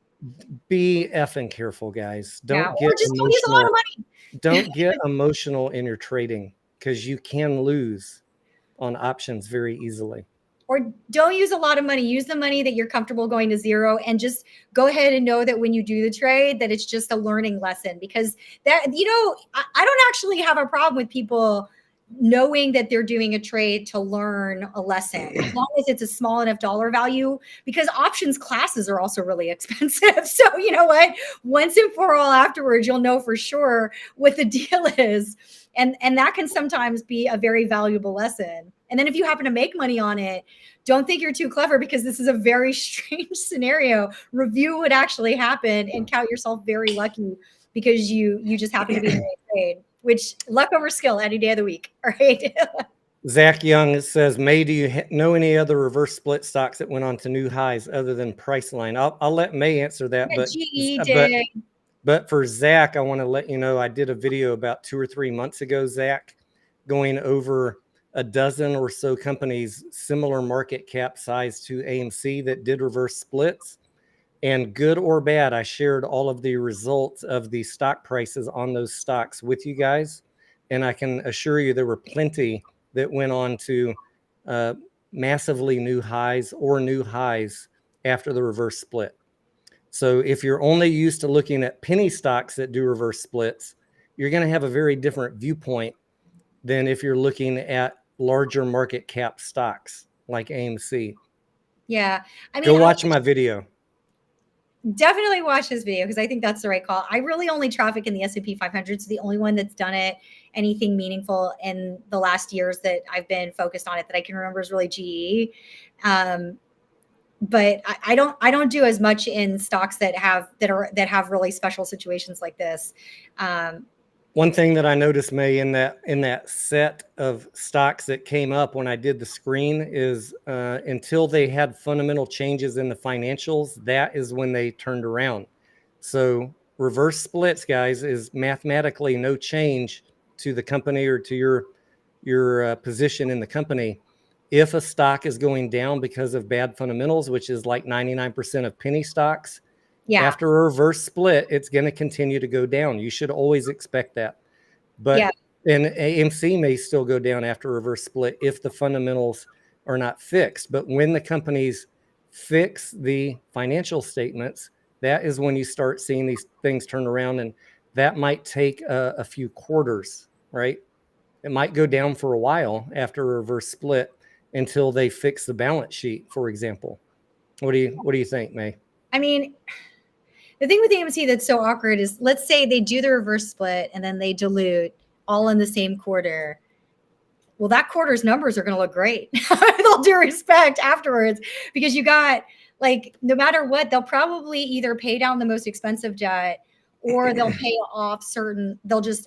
Be effing careful, guys. Don't Or just don't use a lot of money. Don't get emotional in your trading, because you can lose on options very easily. Or don't use a lot of money. Use the money that you're comfortable going to zero, and just go ahead and know that when you do the trade, that it's just a learning lesson. Because that, I don't actually have a problem with people knowing that they're doing a trade to learn a lesson, as long as it's a small enough dollar value, because options classes are also really expensive. So you know what? Once and for all, afterwards, you'll know for sure what the deal is. And that can sometimes be a very valuable lesson. And then if you happen to make money on it, don't think you're too clever, because this is a very strange scenario. Review what actually happened and count yourself very lucky, because you just happen to be in a trade, which luck over skill any day of the week. All right. Zach Young says, May, do you know any other reverse split stocks that went on to new highs other than Priceline? I'll let May answer that. Yeah, GE did. But for Zach, I want to let you know, I did a video about 2 or 3 months ago, Zach, going over a dozen or so companies, similar market cap size to AMC, that did reverse splits. And good or bad, I shared all of the results of the stock prices on those stocks with you guys. And I can assure you there were plenty that went on to massively new highs or new highs after the reverse split. So if you're only used to looking at penny stocks that do reverse splits, you're going to have a very different viewpoint than if you're looking at larger market cap stocks like AMC. Yeah. I mean, go watch my video. Definitely watch this video, because I think that's the right call. I really only traffic in the S&P 500. So the only one that's done anything meaningful in the last years that I've been focused on it that I can remember is really GE. But I don't do as much in stocks that have really special situations like this. One thing that I noticed, May, in that set of stocks that came up when I did the screen is until they had fundamental changes in the financials, that is when they turned around. So reverse splits, guys, is mathematically no change to the company or to your position in the company. If a stock is going down because of bad fundamentals, which is like 99% of penny stocks, after a reverse split, it's going to continue to go down. You should always expect that. But and AMC may still go down after a reverse split if the fundamentals are not fixed. But when the companies fix the financial statements, that is when you start seeing these things turn around. And that might take a few quarters, right? It might go down for a while after a reverse split until they fix the balance sheet, for example. What do you think, May? I mean, the thing with AMC that's so awkward is, let's say they do the reverse split and then they dilute all in the same quarter. Well, that quarter's numbers are going to look great with all due respect afterwards, because you got, like, no matter what, they'll probably either pay down the most expensive debt, or they'll pay off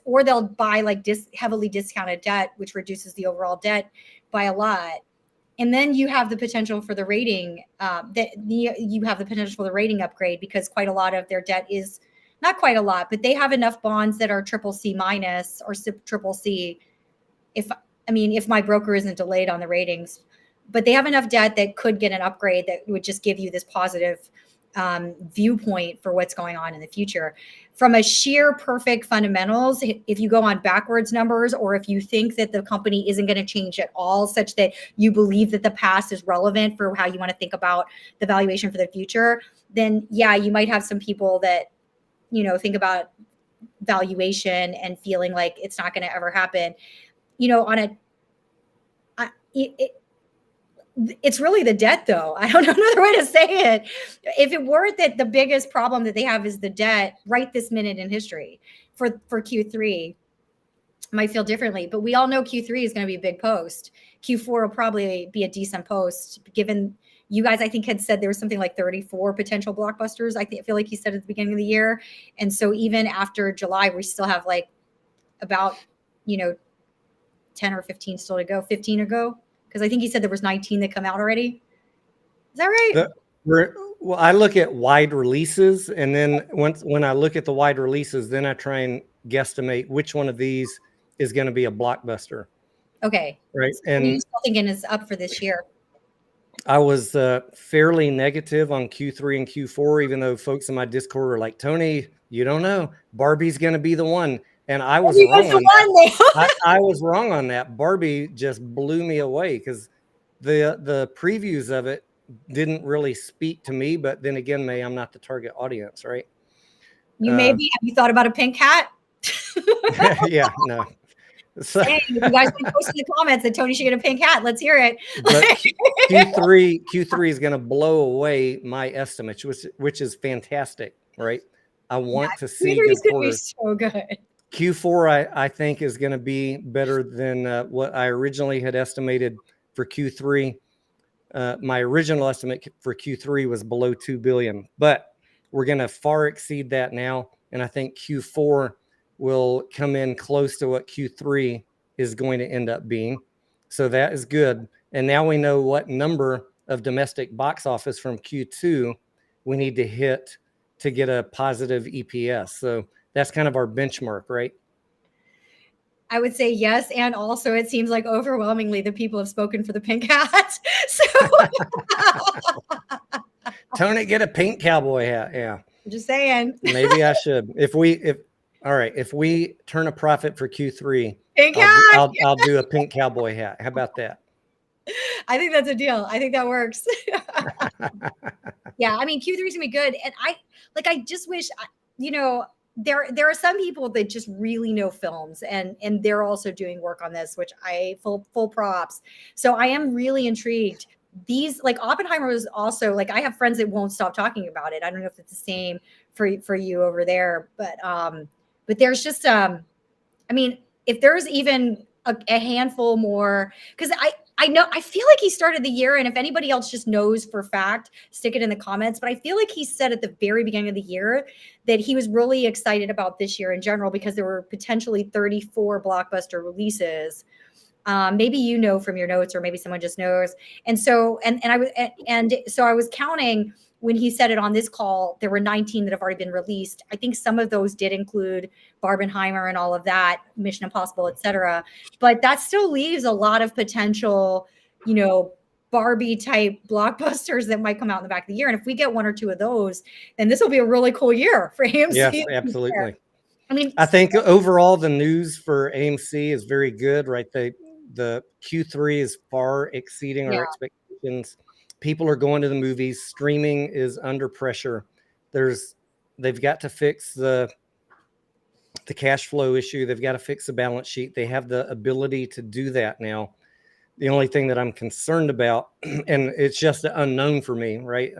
or they'll buy like heavily discounted debt, which reduces the overall debt by a lot. And then you have the potential for the rating upgrade, because quite a lot of their debt is, not quite a lot, but they have enough bonds that are CCC minus or CCC. If my broker isn't delayed on the ratings, but they have enough debt that could get an upgrade that would just give you this positive viewpoint for what's going on in the future. From a sheer perfect fundamentals, if you go on backwards numbers, or if you think that the company isn't going to change at all, such that you believe that the past is relevant for how you want to think about the valuation for the future, then yeah, you might have some people that, think about valuation and feeling like it's not going to ever happen. it's really the debt, though. I don't know another way to say it. If it weren't that the biggest problem that they have is the debt right this minute in history for Q3, might feel differently, but we all know Q3 is going to be a big post. Q4 will probably be a decent post, given you guys, I think, had said there was something like 34 potential blockbusters. I feel like you said at the beginning of the year. And so even after July, we still have like about, 10 or 15 still to go, 15 to go. Because I think he said there was 19 that come out already. Is that right? Well, I look at wide releases, and then when I look at the wide releases, then I try and guesstimate which one of these is going to be a blockbuster. Okay. Right. So and what are you still thinking is up for this year? I was fairly negative on Q3 and Q4, even though folks in my Discord were like, Tony, you don't know. Barbie's going to be the one. And I was wrong on that. I was wrong on that. Barbie just blew me away because the previews of it didn't really speak to me. But then again, I'm not the target audience, right? You have you thought about a pink hat? Yeah, no. So, hey, you guys can post in the comments that Tony should get a pink hat. Let's hear it. But Q3 is going to blow away my estimates, which is fantastic, right? I want to see Q3 is going to be so good. Q4, I think, is going to be better than what I originally had estimated for Q3. My original estimate for Q3 was below 2 billion, but we're going to far exceed that now. And I think Q4 will come in close to what Q3 is going to end up being. So that is good. And now we know what number of domestic box office from Q2 we need to hit to get a positive EPS. So that's kind of our benchmark, right? I would say yes. And also it seems like overwhelmingly the people have spoken for the pink hat. So Tony, get a pink cowboy hat. Yeah. I'm just saying. Maybe I should. If we turn a profit for Q3, I'll do a pink cowboy hat. How about that? I think that's a deal. I think that works. Yeah, I mean, Q3 is gonna be good, and I just wish, there are some people that just really know films, and they're also doing work on this, which I full props. So I am really intrigued. These, like, Oppenheimer was also, like, I have friends that won't stop talking about it. I don't know if it's the same for you over there, but there's just I mean, if there's even a handful more, because I know, I feel like he started the year, and if anybody else just knows for a fact, stick it in the comments. But I feel like he said at the very beginning of the year that he was really excited about this year in general because there were potentially 34 blockbuster releases. Maybe from your notes, or maybe someone just knows. And so, so I was counting when he said it on this call, there were 19 that have already been released. I think some of those did include Barbenheimer and all of that, Mission Impossible, et cetera. But that still leaves a lot of potential, Barbie type blockbusters that might come out in the back of the year. And if we get one or two of those, then this will be a really cool year for AMC. Yes, absolutely. I think overall the news for AMC is very good, right? The Q3 is far exceeding our expectations. People are going to the movies. Streaming is under pressure. They've got to fix the cash flow issue. They've got to fix the balance sheet. They have the ability to do that now. The only thing that I'm concerned about, and it's just an unknown for me, right?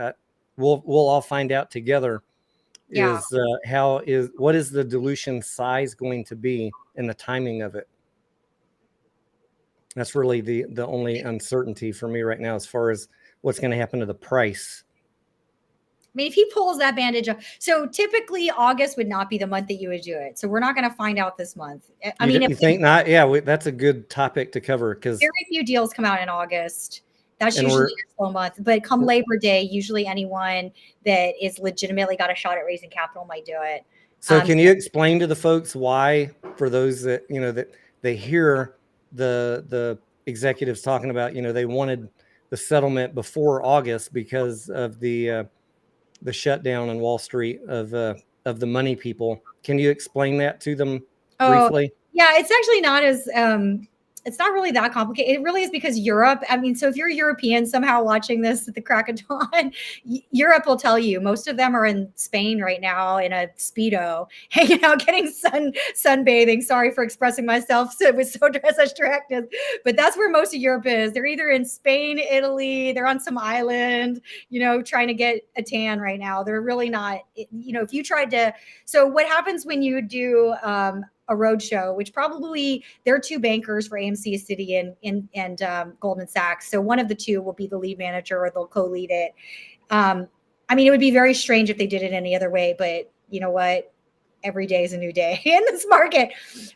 We'll all find out together. Is what is the dilution size going to be and the timing of it? That's really the only uncertainty for me right now, as far as what's going to happen to the price. I mean, if he pulls that bandage up, so typically August would not be the month that you would do it. So we're not going to find out this month. You think not? Yeah, that's a good topic to cover, because very few deals come out in August. That's usually a slow month. But come Labor Day, usually anyone that is legitimately got a shot at raising capital might do it. So can you explain to the folks why, for those that, that they hear the executives talking about, they wanted the settlement before August because of the shutdown on Wall Street of the money people. Can you explain that to them briefly? Yeah, it's actually not as It's not really that complicated. It really is because Europe, I mean, so if you're European somehow watching this at the crack of dawn, Europe will tell you most of them are in Spain right now in a Speedo, hanging out, getting sunbathing. Sorry for expressing myself with such directness, but that's where most of Europe is. They're either in Spain, Italy, they're on some island, trying to get a tan right now. They're really not, if you tried to, so what happens when you do, a roadshow, which probably there are two bankers for AMC City and Goldman Sachs. So one of the two will be the lead manager or they'll co-lead it. I mean, it would be very strange if they did it any other way, but you know what? Every day is a new day in this market.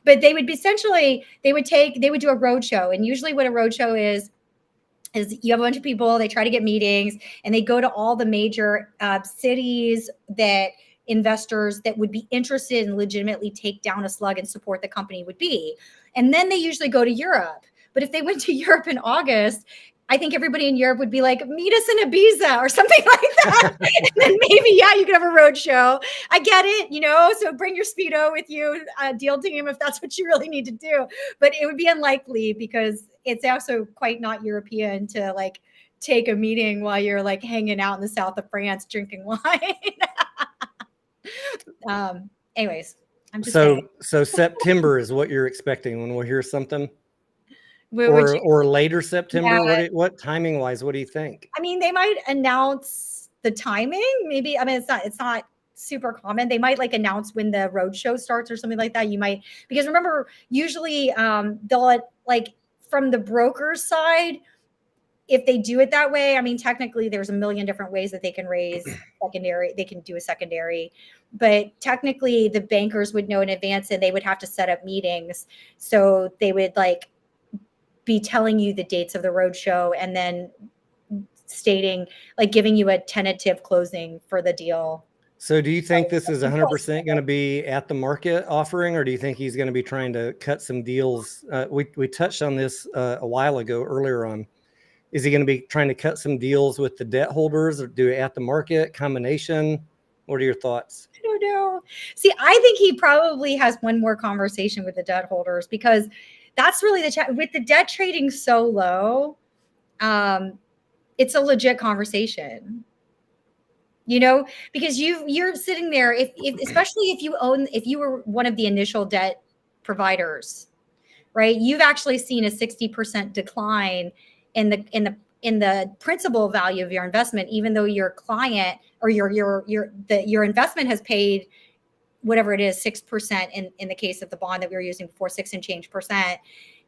But they would be essentially, they would do a roadshow. And usually what a roadshow is you have a bunch of people, they try to get meetings and they go to all the major cities that investors that would be interested in legitimately take down a slug and support the company would be. And then they usually go to Europe. But if they went to Europe in August, I think everybody in Europe would be like, meet us in Ibiza or something like that. And then maybe, you could have a road show. I get it, so bring your Speedo with you, deal team, if that's what you really need to do. But it would be unlikely because it's also quite not European to like take a meeting while you're like hanging out in the south of France drinking wine. Anyways, I'm just saying. So September is what you're expecting when we'll hear something, or later September. Yeah. What timing wise? What do you think? I mean, they might announce the timing. Maybe, I mean, it's not super common. They might like announce when the road show starts or something like that. You might, because remember, usually they'll like from the broker's side, if they do it that way, I mean, technically there's a million different ways that they can raise secondary. They can do a secondary, but technically the bankers would know in advance and they would have to set up meetings. So they would like be telling you the dates of the roadshow and then stating, like giving you a tentative closing for the deal. So do you think this is 100% going to be at the market offering, or do you think he's going to be trying to cut some deals? We touched on this a while ago earlier on. Is he going to be trying to cut some deals with the debt holders or do it at the market combination? What are your thoughts? I don't know. See, I think he probably has one more conversation with the debt holders because that's really with the debt trading so low. It's a legit conversation, because you're sitting there, if especially if you were one of the initial debt providers, right? You've actually seen a 60% decline in the principal value of your investment, even though your client or your investment has paid whatever it is, 6% in the case of the bond that we were using before, 6 and change percent.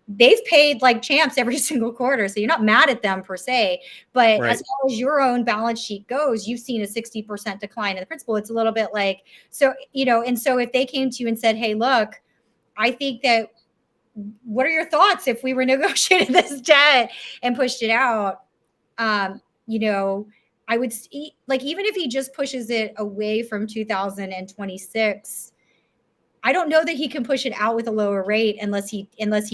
They've paid like champs every single quarter. So you're not mad at them per se, but right. As far as your own balance sheet goes, you've seen a 60% decline in the principal. It's a little bit like, so, and so if they came to you and said, hey, look, I think that, what are your thoughts if we renegotiated this debt and pushed it out? I would like, even if he just pushes it away from 2026, I don't know that he can push it out with a lower rate unless he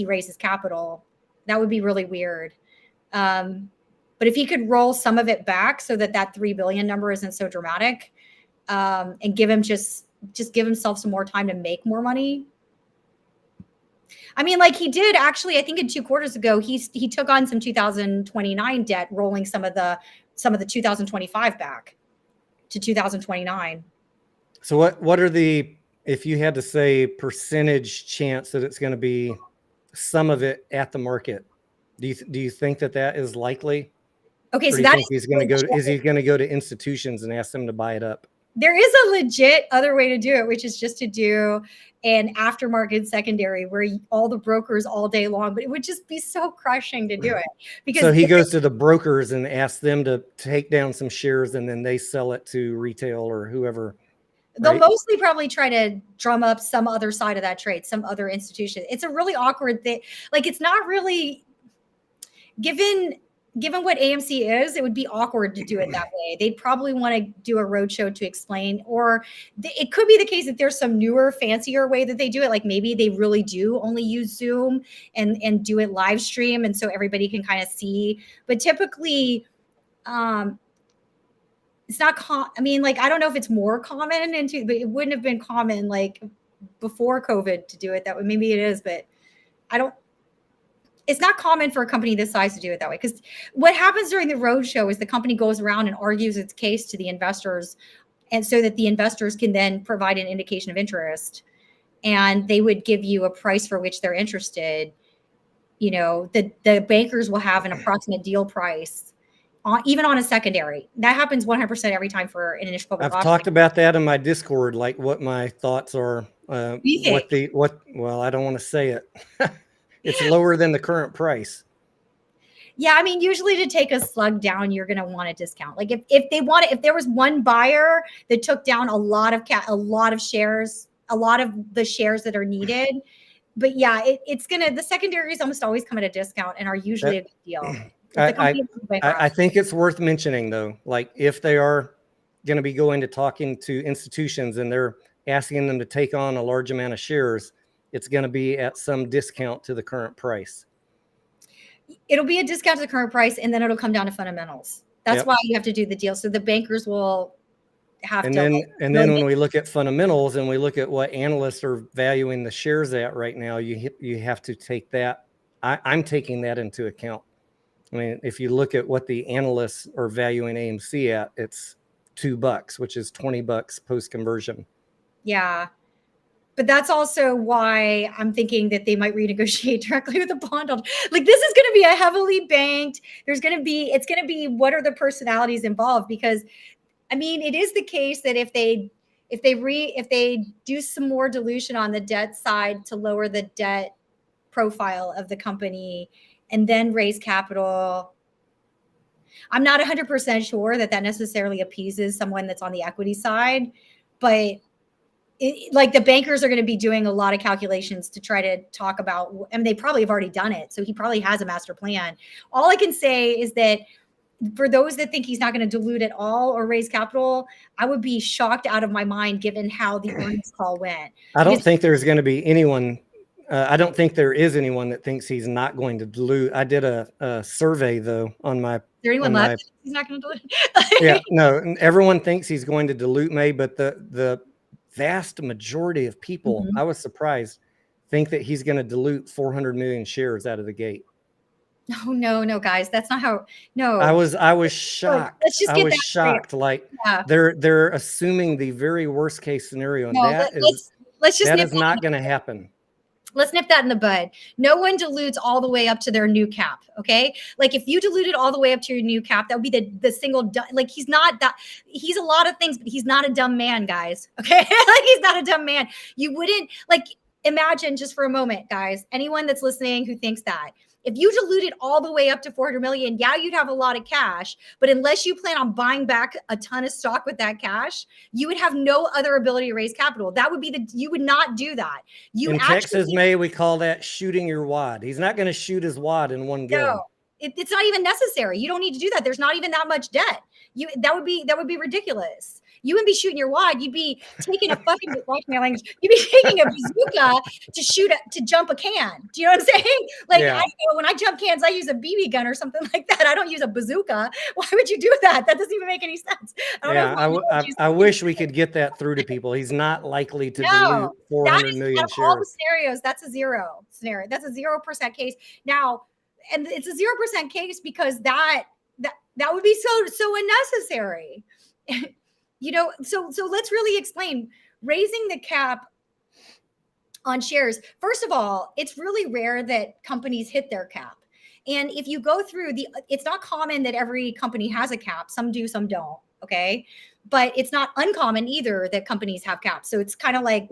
raises capital. That would be really weird. But if he could roll some of it back so that 3 billion number isn't so dramatic, and give him just give himself some more time to make more money. I mean, like he did actually, I think in 2 quarters ago, he took on some 2029 debt, rolling some of the 2025 back to 2029. So what are if you had to say percentage chance that it's going to be some of it at the market, do you think that is likely? Okay, so that is going to go. Is he going to go to institutions and ask them to buy it up? There is a legit other way to do it, which is just to do an aftermarket secondary where all the brokers all day long, but it would just be so crushing to do it. Because so he goes to the brokers and asks them to take down some shares and then they sell it to retail or whoever. They'll mostly probably try to drum up some other side of that trade, some other institution. It's a really awkward thing. Like, it's not really given what AMC is, it would be awkward to do it that way. They'd probably want to do a roadshow to explain, or it could be the case that there's some newer, fancier way that they do it. Like maybe they really do only use Zoom and do it live stream. And so everybody can kind of see, but typically, it's not I mean, like, I don't know if it's more common but it wouldn't have been common like before COVID to do it that way. Maybe it is, but it's not common for a company this size to do it that way. Because what happens during the roadshow is the company goes around and argues its case to the investors, and so that the investors can then provide an indication of interest, and they would give you a price for which they're interested. You know, the bankers will have an approximate deal price, even on a secondary. That happens 100% every time for an initial public I've offering. talked about that in my Discord, like what my thoughts are. What do you think? Well, I don't want to say it. It's lower than the current price. Yeah, I mean, usually to take a slug down, you're going to want a discount. Like if there was one buyer that took down a lot of shares, a lot of the shares that are needed. But yeah, the secondaries almost always come at a discount and are usually a good deal. I think it's worth mentioning though, like if they are going to be going to talking to institutions and they're asking them to take on a large amount of shares, it's going to be at some discount to the current price. It'll be a discount to the current price, and then it'll come down to fundamentals. That's why you have to do the deal. So the bankers will have and to. Then when we look at fundamentals and we look at what analysts are valuing the shares at right now, you have to take that. I'm taking that into account. I mean, if you look at what the analysts are valuing AMC at, it's $2, which is $20 post conversion. Yeah. But that's also why I'm thinking that they might renegotiate directly with the bondholder. Like, this is going to be a heavily banked. It's going to be what are the personalities involved? Because, I mean, it is the case that if they do some more dilution on the debt side to lower the debt profile of the company and then raise capital, I'm not 100% sure that necessarily appeases someone that's on the equity side, but like the bankers are going to be doing a lot of calculations to try to talk about, I mean, they probably have already done it. So he probably has a master plan. All I can say is that for those that think he's not going to dilute at all or raise capital, I would be shocked out of my mind given how the earnings call went. I don't think there's going to be anyone. I don't think there is anyone that thinks he's not going to dilute. I did a survey though on my. Is there anyone left? He's not going to dilute. Yeah, no. Everyone thinks he's going to dilute May, but the vast majority of people, I was surprised, think that he's going to dilute 400 million shares out of the gate. No, guys, that's not how. No, I was shocked. Let's just get I was shocked. Straight. Like they're assuming the very worst case scenario, and let's just that is not going to happen. Let's nip that in the bud. No one dilutes all the way up to their new cap. Okay. Like if you diluted all the way up to your new cap, that would be the single, like he's not that, he's a lot of things, but he's not a dumb man, guys. Okay. Like he's not a dumb man. You wouldn't like imagine just for a moment, guys, anyone that's listening who thinks that if you diluted all the way up to 400 million, yeah, you'd have a lot of cash, but unless you plan on buying back a ton of stock with that cash, you would have no other ability to raise capital. That would be you would not do that. In Texas, May, we call that shooting your wad. He's not going to shoot his wad in one go. No, it's not even necessary. You don't need to do that. There's not even that much debt. That would be ridiculous. You wouldn't be shooting your wad. You'd be taking a fucking watch my language. You'd be taking a bazooka to jump a can. Do you know what I'm saying? Like when I jump cans, I use a BB gun or something like that. I don't use a bazooka. Why would you do that? That doesn't even make any sense. I wish we could get that through to people. He's not likely to dilute 400 million shares. All the scenarios, that's a zero scenario. That's a 0% case. Now, and it's a 0% case because that would be so unnecessary. You know, so let's really explain raising the cap on shares. First of all, it's really rare that companies hit their cap. And if you go through it's not common that every company has a cap. Some do, some don't. Okay. But it's not uncommon either that companies have caps. So it's kind of like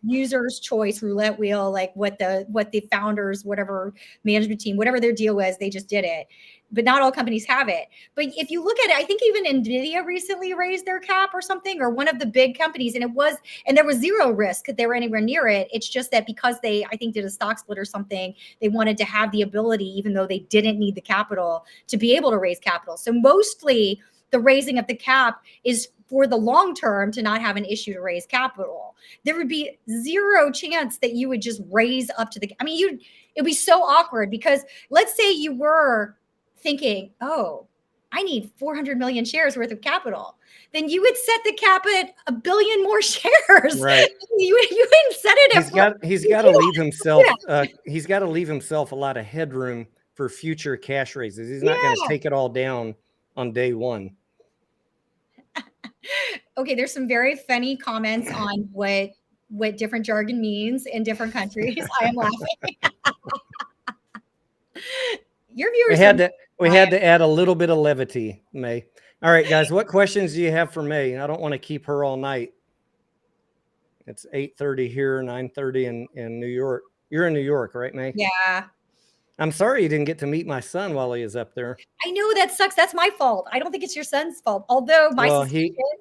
user's choice roulette wheel, like what the founders, whatever management team, whatever their deal was, they just did it. But not all companies have it. But if you look at it, I think even NVIDIA recently raised their cap or something, or one of the big companies, and there was zero risk that they were anywhere near it. It's just that because they, I think, did a stock split or something, they wanted to have the ability, even though they didn't need the capital, to be able to raise capital. So mostly the raising of the cap is for the long term to not have an issue to raise capital. There would be zero chance that you would just raise up to it'd be so awkward because let's say you were thinking, oh, I need 400 million shares worth of capital. Then you would set the cap at 1 billion more shares. Right. You wouldn't set it at He's got to leave himself he's got to leave himself a lot of headroom for future cash raises. He's not going to take it all down on day one. Okay, there's some very funny comments on what different jargon means in different countries. I am laughing. Your viewers we had to add a little bit of levity, May. All right, guys, what questions do you have for May? I don't want to keep her all night. It's 8:30 here, 9:30 in New York. You're in New York, right, May? Yeah. I'm sorry you didn't get to meet my son while he was up there. I know, that sucks. That's my fault. I don't think it's your son's fault. Although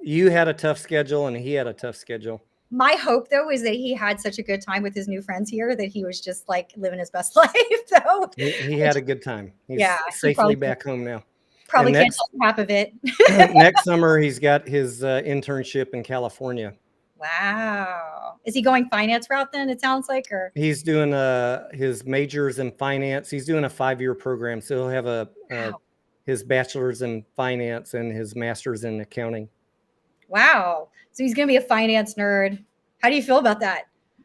you had a tough schedule and he had a tough schedule. My hope, though, is that he had such a good time with his new friends here that he was just like living his best life. Though he had a good time. He's safely back home now. Probably can't tell half of it. Next summer, he's got his internship in California. Wow. Is he going finance route then, it sounds like? Or he's doing his majors in finance. He's doing a 5-year program. So he'll have his bachelor's in finance and his master's in accounting. Wow. So he's going to be a finance nerd. How do you feel about that?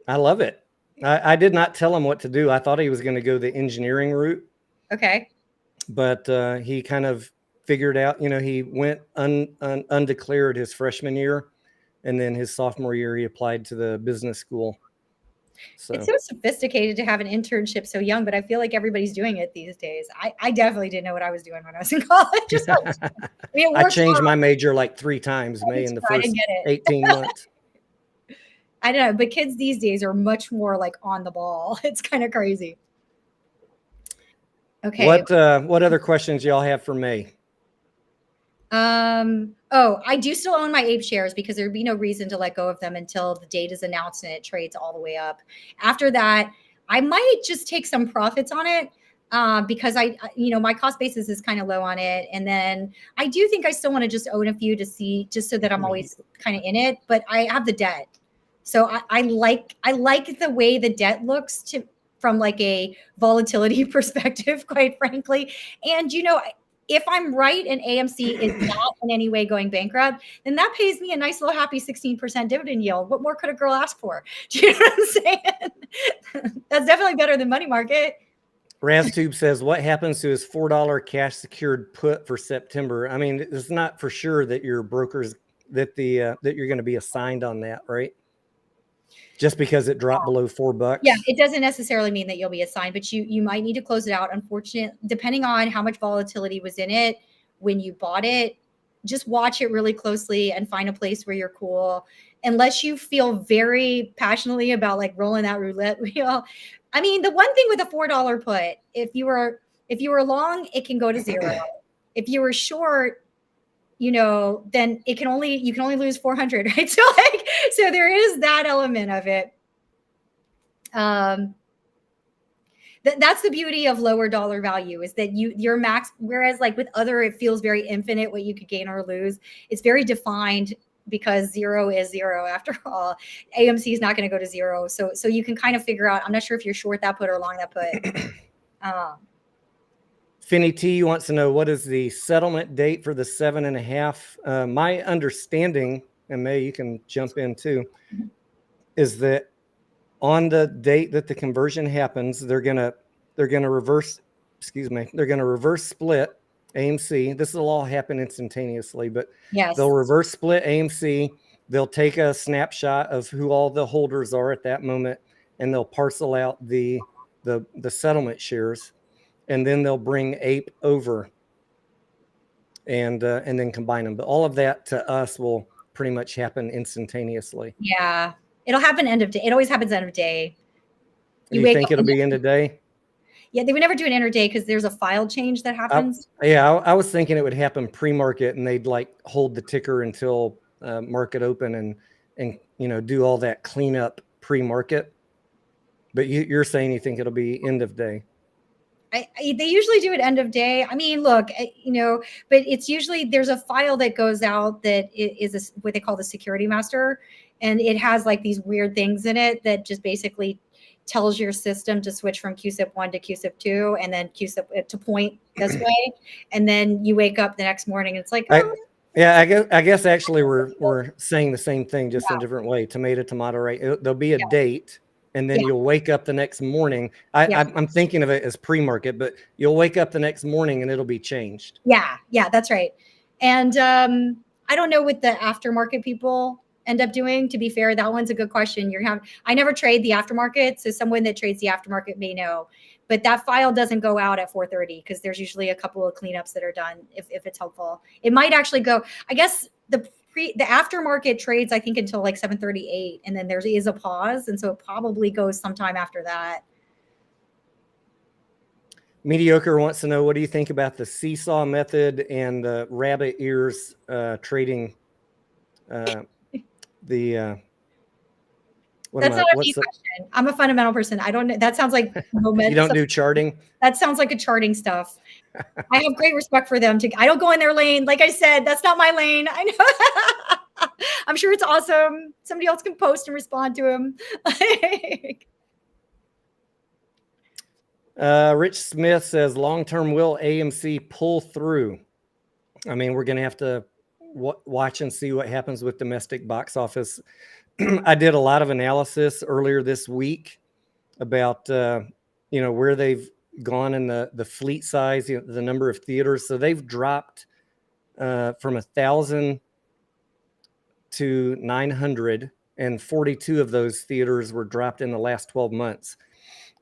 I love it. I did not tell him what to do. I thought he was going to go the engineering route. Okay. But he kind of figured out, he went undeclared his freshman year. And then his sophomore year, he applied to the business school. So it's so sophisticated to have an internship so young, but I feel like everybody's doing it these days. I definitely didn't know what I was doing when I was in college. I changed my major like 3 times, May, in the first 18 months. I don't know, but kids these days are much more like on the ball. It's kind of crazy. Okay. What other questions y'all have for May? I do still own my APE shares because there'd be no reason to let go of them until the date is announced and it trades all the way up. After that, I might just take some profits on it because my cost basis is kind of low on it. And then I do think I still want to just own a few to see, just so that I'm always kind of in it, but I have the debt. So I like the way the debt looks from like a volatility perspective, quite frankly. And, if I'm right and AMC is not in any way going bankrupt, then that pays me a nice little happy 16% dividend yield. What more could a girl ask for? Do you know what I'm saying? That's definitely better than money market. RazTube says, what happens to his $4 cash secured put for September? I mean, it's not for sure that your brokers, that you're going to be assigned on that, right? Just because it dropped below $4. Yeah, it doesn't necessarily mean that you'll be assigned, but you might need to close it out. Unfortunately, depending on how much volatility was in it when you bought it, just watch it really closely and find a place where you're cool. Unless you feel very passionately about like rolling that roulette wheel. I mean, the one thing with a $4 put, if you were long, it can go to 0. If you were short, then you can only lose 400, right? So there is that element of it. That's the beauty of lower dollar value, is that your max, whereas like with other, it feels very infinite what you could gain or lose. It's very defined because 0 is 0 after all. AMC is not going to go to 0. So you can kind of figure out, I'm not sure if you're short that put or long that put. Finny T wants to know, what is the settlement date for the 7.5? My understanding, and May, you can jump in too, is that on the date that the conversion happens, they're gonna reverse split AMC. This will all happen instantaneously, but yes, they'll reverse split AMC. They'll take a snapshot of who all the holders are at that moment, and they'll parcel out the settlement shares. And then they'll bring APE over and then combine them. But all of that to us will pretty much happen instantaneously. Yeah. It'll happen end of day. It always happens end of day. You think it'll be end of day? Yeah, they would never do an inter-day because there's a file change that happens. I was thinking it would happen pre-market and they'd like hold the ticker until market open and do all that cleanup pre-market. But you're saying you think it'll be end of day. They usually do it end of day. I mean, look, but it's usually there's a file that goes out that is what they call the security master, and it has like these weird things in it that just basically tells your system to switch from QSIP 1 to QSIP 2 and then QSIP to point this way, and then you wake up the next morning and it's like, oh. Yeah, I guess actually we're saying the same thing, just in a different way. Tomato, right? There'll be a date, and then you'll wake up the next morning. I'm thinking of it as pre-market, but you'll wake up the next morning and it'll be changed. Yeah, that's right. And I don't know what the aftermarket people end up doing. To be fair, that one's a good question. I never trade the aftermarket, so someone that trades the aftermarket may know. But that file doesn't go out at 4:30 because there's usually a couple of cleanups that are done. If it's helpful, it might actually go. I guess the aftermarket trades, I think, until like 7:38, and then there is a pause, and so it probably goes sometime after that. Mediocre wants to know, what do you think about the seesaw method and the rabbit ears trading? That's not a question. I'm a fundamental person. I don't know. That sounds like you don't do charting? That sounds like a charting stuff. I have great respect for them. I don't go in their lane. Like I said, that's not my lane. I know. I'm sure it's awesome. Somebody else can post and respond to him. Rich Smith says, long-term, will AMC pull through? I mean, we're going to have to watch and see what happens with domestic box office. I did a lot of analysis earlier this week about, where they've gone in the fleet size, the number of theaters. So they've dropped from 1,000 to 900, and 42 of those theaters were dropped in the last 12 months.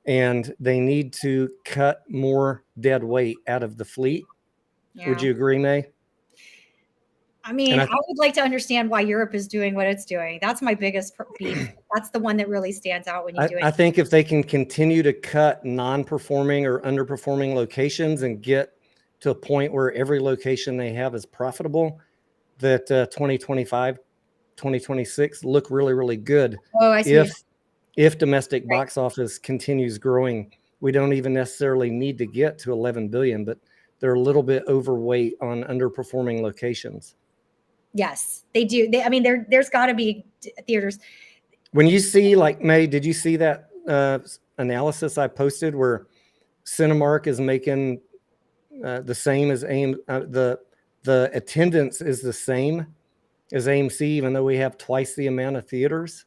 And they need to cut more dead weight out of the fleet. Yeah. Would you agree, May? I mean, I would like to understand why Europe is doing what it's doing. That's my biggest beef. That's the one that really stands out when you do it. I think if they can continue to cut non-performing or underperforming locations and get to a point where every location they have is profitable, that 2025, 2026 look really, really good. Oh, I see. If domestic box office continues growing, we don't even necessarily need to get to 11 billion, but they're a little bit overweight on underperforming locations. Yes, they do. There's got to be theaters. When you see, like, May, did you see that analysis I posted where Cinemark is making the same as the attendance is the same as AMC, even though we have twice the amount of theaters?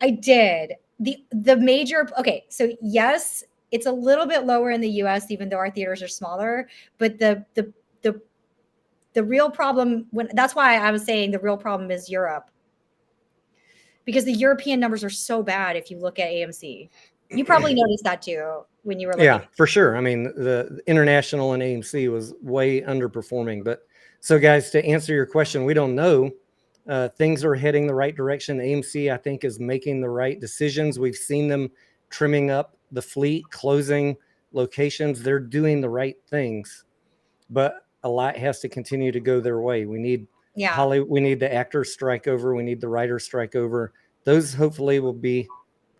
I did. The major, okay, so yes, it's a little bit lower in the US, even though our theaters are smaller, but the real problem, that's why I was saying the real problem is Europe, because the European numbers are so bad. If you look at AMC, you probably noticed that too when you were looking. Yeah, for sure. I mean, the international and AMC was way underperforming. But so, guys, to answer your question, we don't know. Things are heading the right direction. AMC, I think, is making the right decisions. We've seen them trimming up the fleet, closing locations. They're doing the right things, but a lot has to continue to go their way. We need we need the actors strike over. We need the writers strike over. Those hopefully will be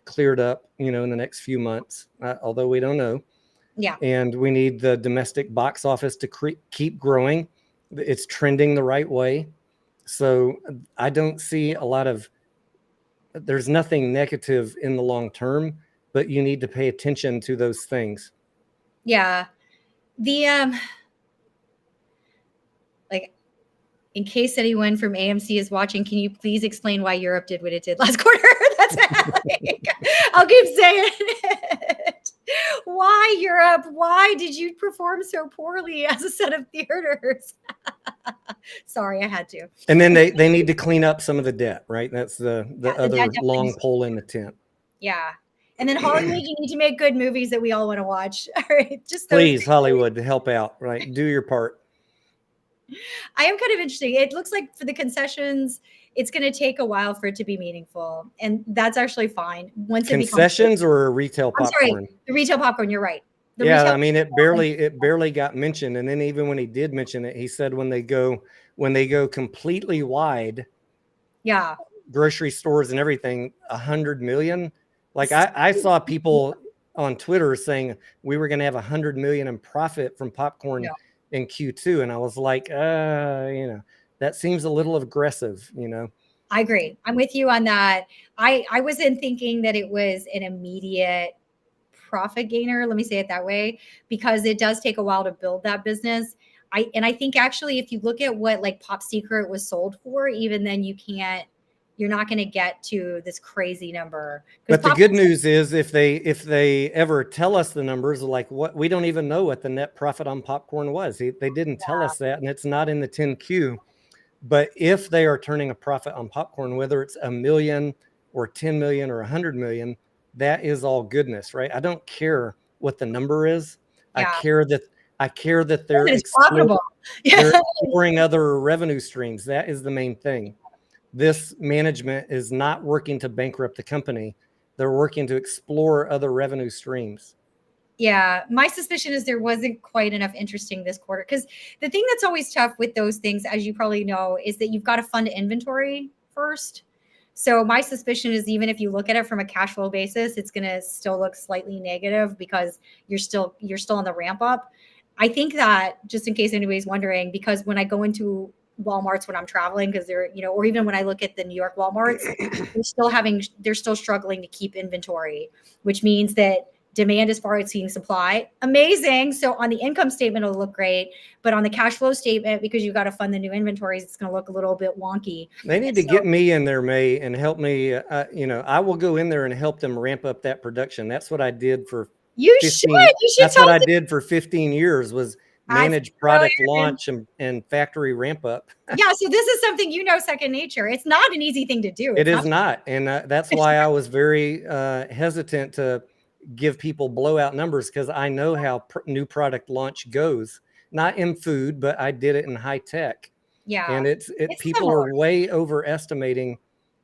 cleared up, in the next few months, although we don't know. Yeah. And we need the domestic box office to keep growing. It's trending the right way. So I don't see there's nothing negative in the long term, but you need to pay attention to those things. Yeah. In case anyone from AMC is watching, can you please explain why Europe did what it did last quarter? That's I'll keep saying it. Why Europe? Why did you perform so poorly as a set of theaters? Sorry, I had to. And then they need to clean up some of the debt, right? That's the other long pole in the tent. Yeah. And then Hollywood, you need to make good movies that we all want to watch. All right. Please, Hollywood, to help out, right? Do your part. I am kind of interesting. It looks like for the concessions, it's going to take a while for it to be meaningful. And that's actually fine. Once concessions or retail popcorn? I'm sorry, the retail popcorn, you're right. It barely got mentioned. And then even when he did mention it, he said when they go completely wide, grocery stores and everything, 100 million. Like I saw people on Twitter saying we were going to have 100 million in profit from popcorn in Q2. And I was like, that seems a little aggressive, I agree. I'm with you on that. I wasn't thinking that it was an immediate profit gainer. Let me say it that way, because it does take a while to build that business. I think actually, if you look at what like Pop Secret was sold for, even then you're not going to get to this crazy number. But the good news is if they ever tell us the numbers, like what, we don't even know what the net profit on popcorn was. They didn't tell us that, and it's not in the 10Q. But if they are turning a profit on popcorn, whether it's $1 million or 10 million or 100 million, that is all goodness, right? I don't care what the number is. I care that they're exploring other revenue streams. That is the main thing. This management is not working to bankrupt the company. They're working to explore other revenue streams. Yeah, my suspicion is there wasn't quite enough interesting this quarter, because the thing that's always tough with those things, as you probably know, is that you've got to fund inventory first. So my suspicion is even if you look at it from a cash flow basis, it's going to still look slightly negative because you're still on the ramp up. I think that, just in case anybody's wondering, because when I go into Walmarts when I'm traveling, because they're, or even when I look at the New York Walmarts, they're still struggling to keep inventory, which means that demand is far exceeding supply. Amazing. So on the income statement, it'll look great, but on the cash flow statement, because you've got to fund the new inventories, it's going to look a little bit wonky. They need to get me in there, May, and help me. I will go in there and help them ramp up that production. That's what I did for. You should. That's what I did for 15 years was manage product launch and factory ramp up. Yeah. So this is something, second nature. It's not an easy thing to do. It is not. And that's why I was very hesitant to give people blowout numbers, because I know how new product launch goes. Not in food, but I did it in high tech. Yeah. And it's people are way overestimating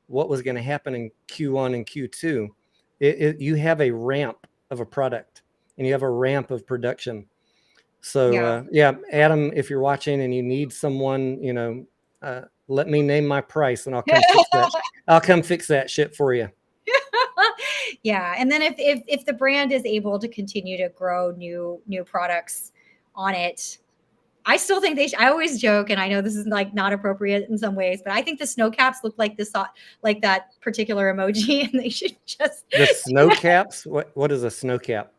what was going to happen in Q1 and Q2. You have a ramp of a product and you have a ramp of production. So Adam, if you're watching and you need someone, let me name my price and I'll come fix that. I'll come fix that shit for you. Yeah. And then if the brand is able to continue to grow new products on it, I still think I always joke, and I know this is like not appropriate in some ways, but I think the snow caps look like like that particular emoji, and they should just the snow caps. What is a snow cap?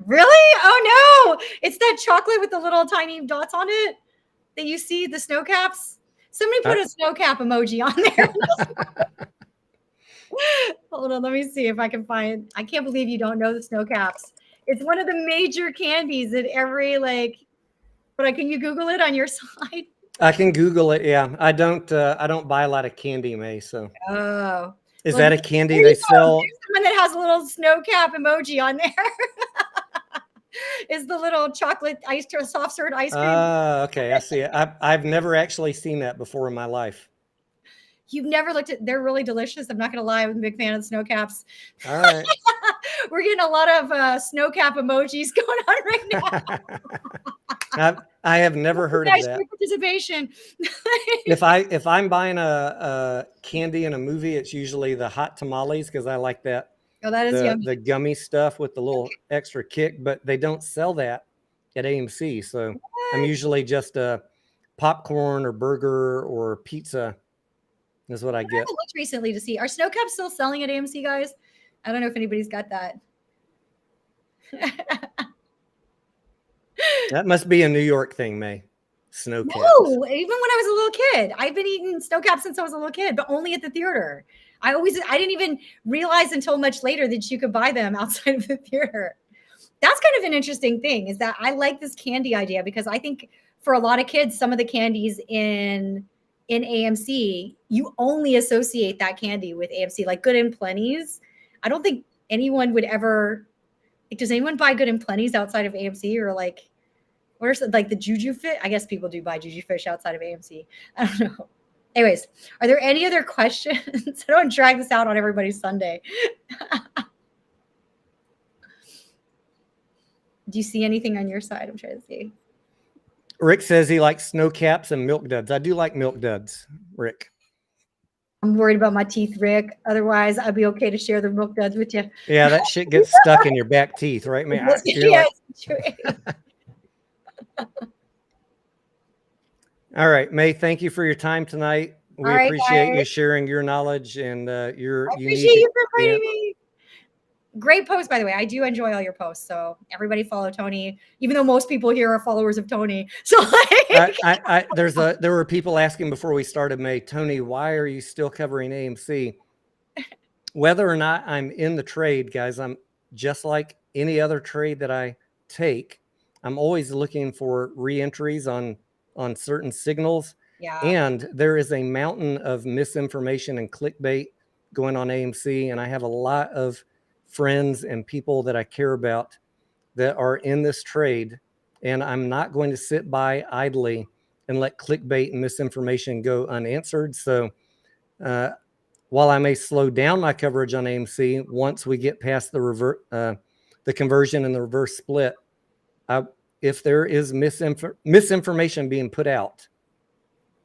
Really? Oh no! It's that chocolate with the little tiny dots on it that you see, the snow caps. Somebody put a snow cap emoji on there. Hold on, let me see if I can find. I can't believe you don't know the snow caps. It's one of the major candies at every but can you Google it on your side? I can Google it. Yeah, I don't buy a lot of candy, May. So is that a candy they sell? There's one that has a little snow cap emoji on there. Is the little chocolate soft serve ice cream? Okay, I see it. I've never actually seen that before in my life. You've never looked at? They're really delicious. I'm not going to lie. I'm a big fan of snow caps. All right. We're getting a lot of snow cap emojis going on right now. I have never heard of that. Participation. If I'm buying a candy in a movie, it's usually the hot tamales, because I like that. Oh, that is yummy. The gummy stuff with the little extra kick, but they don't sell that at AMC. So I'm usually just a popcorn or burger or pizza. Is what I get. I looked recently to see, are snow caps still selling at AMC, guys? I don't know if anybody's got that. That must be a New York thing, May. Snow caps. No, even when I was a little kid, I've been eating snow caps since I was a little kid, but only at the theater. I didn't even realize until much later that you could buy them outside of the theater. That's kind of an interesting thing, is that I like this candy idea, because I think for a lot of kids, some of the candies in AMC, you only associate that candy with AMC, like Good and Plenty's. I don't think anyone would ever, does anyone buy Good and Plenty's outside of AMC, or where's the Juju Fish? I guess people do buy Juju Fish outside of AMC. I don't know. Anyways, are there any other questions? I don't drag this out on everybody's Sunday. Do you see anything on your side? I'm trying to see. Rick says he likes snow caps and milk duds. I do like milk duds, Rick. I'm worried about my teeth, Rick. Otherwise, I'd be okay to share the milk duds with you. Yeah, that shit gets stuck in your back teeth, right, man? You're like, Yes, true. all right, May, thank you for your time tonight. We All right, appreciate you guys. sharing your knowledge and your I unique. appreciate you for inviting me. Great post, by the way. I do enjoy all your posts. So everybody follow Tony, even though most people here are followers of Tony. So like, There were people asking before we started, May, Tony, why are you still covering AMC? Whether or not I'm in the trade, guys, I'm just like any other trade that I take. I'm always looking for re-entries on certain signals. yeah. And there is a mountain of misinformation and clickbait going on AMC. And I have a lot of friends and people that I care about that are in this trade. And I'm not going to sit by idly and let clickbait and misinformation go unanswered. So while I may slow down my coverage on AMC, once we get past the conversion and the reverse split, if there is misinformation being put out,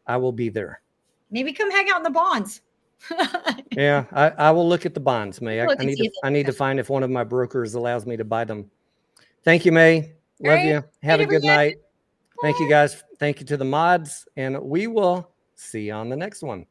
I will be there. Maybe come hang out in the bonds. Yeah, I will look at the bonds, May. Look I and see need if to find if one of my brokers allows me to buy them. Thank you, May. Love right. you. Have a good everyone. night. Thank you, guys. Thank you to the mods, and we will see you on the next one.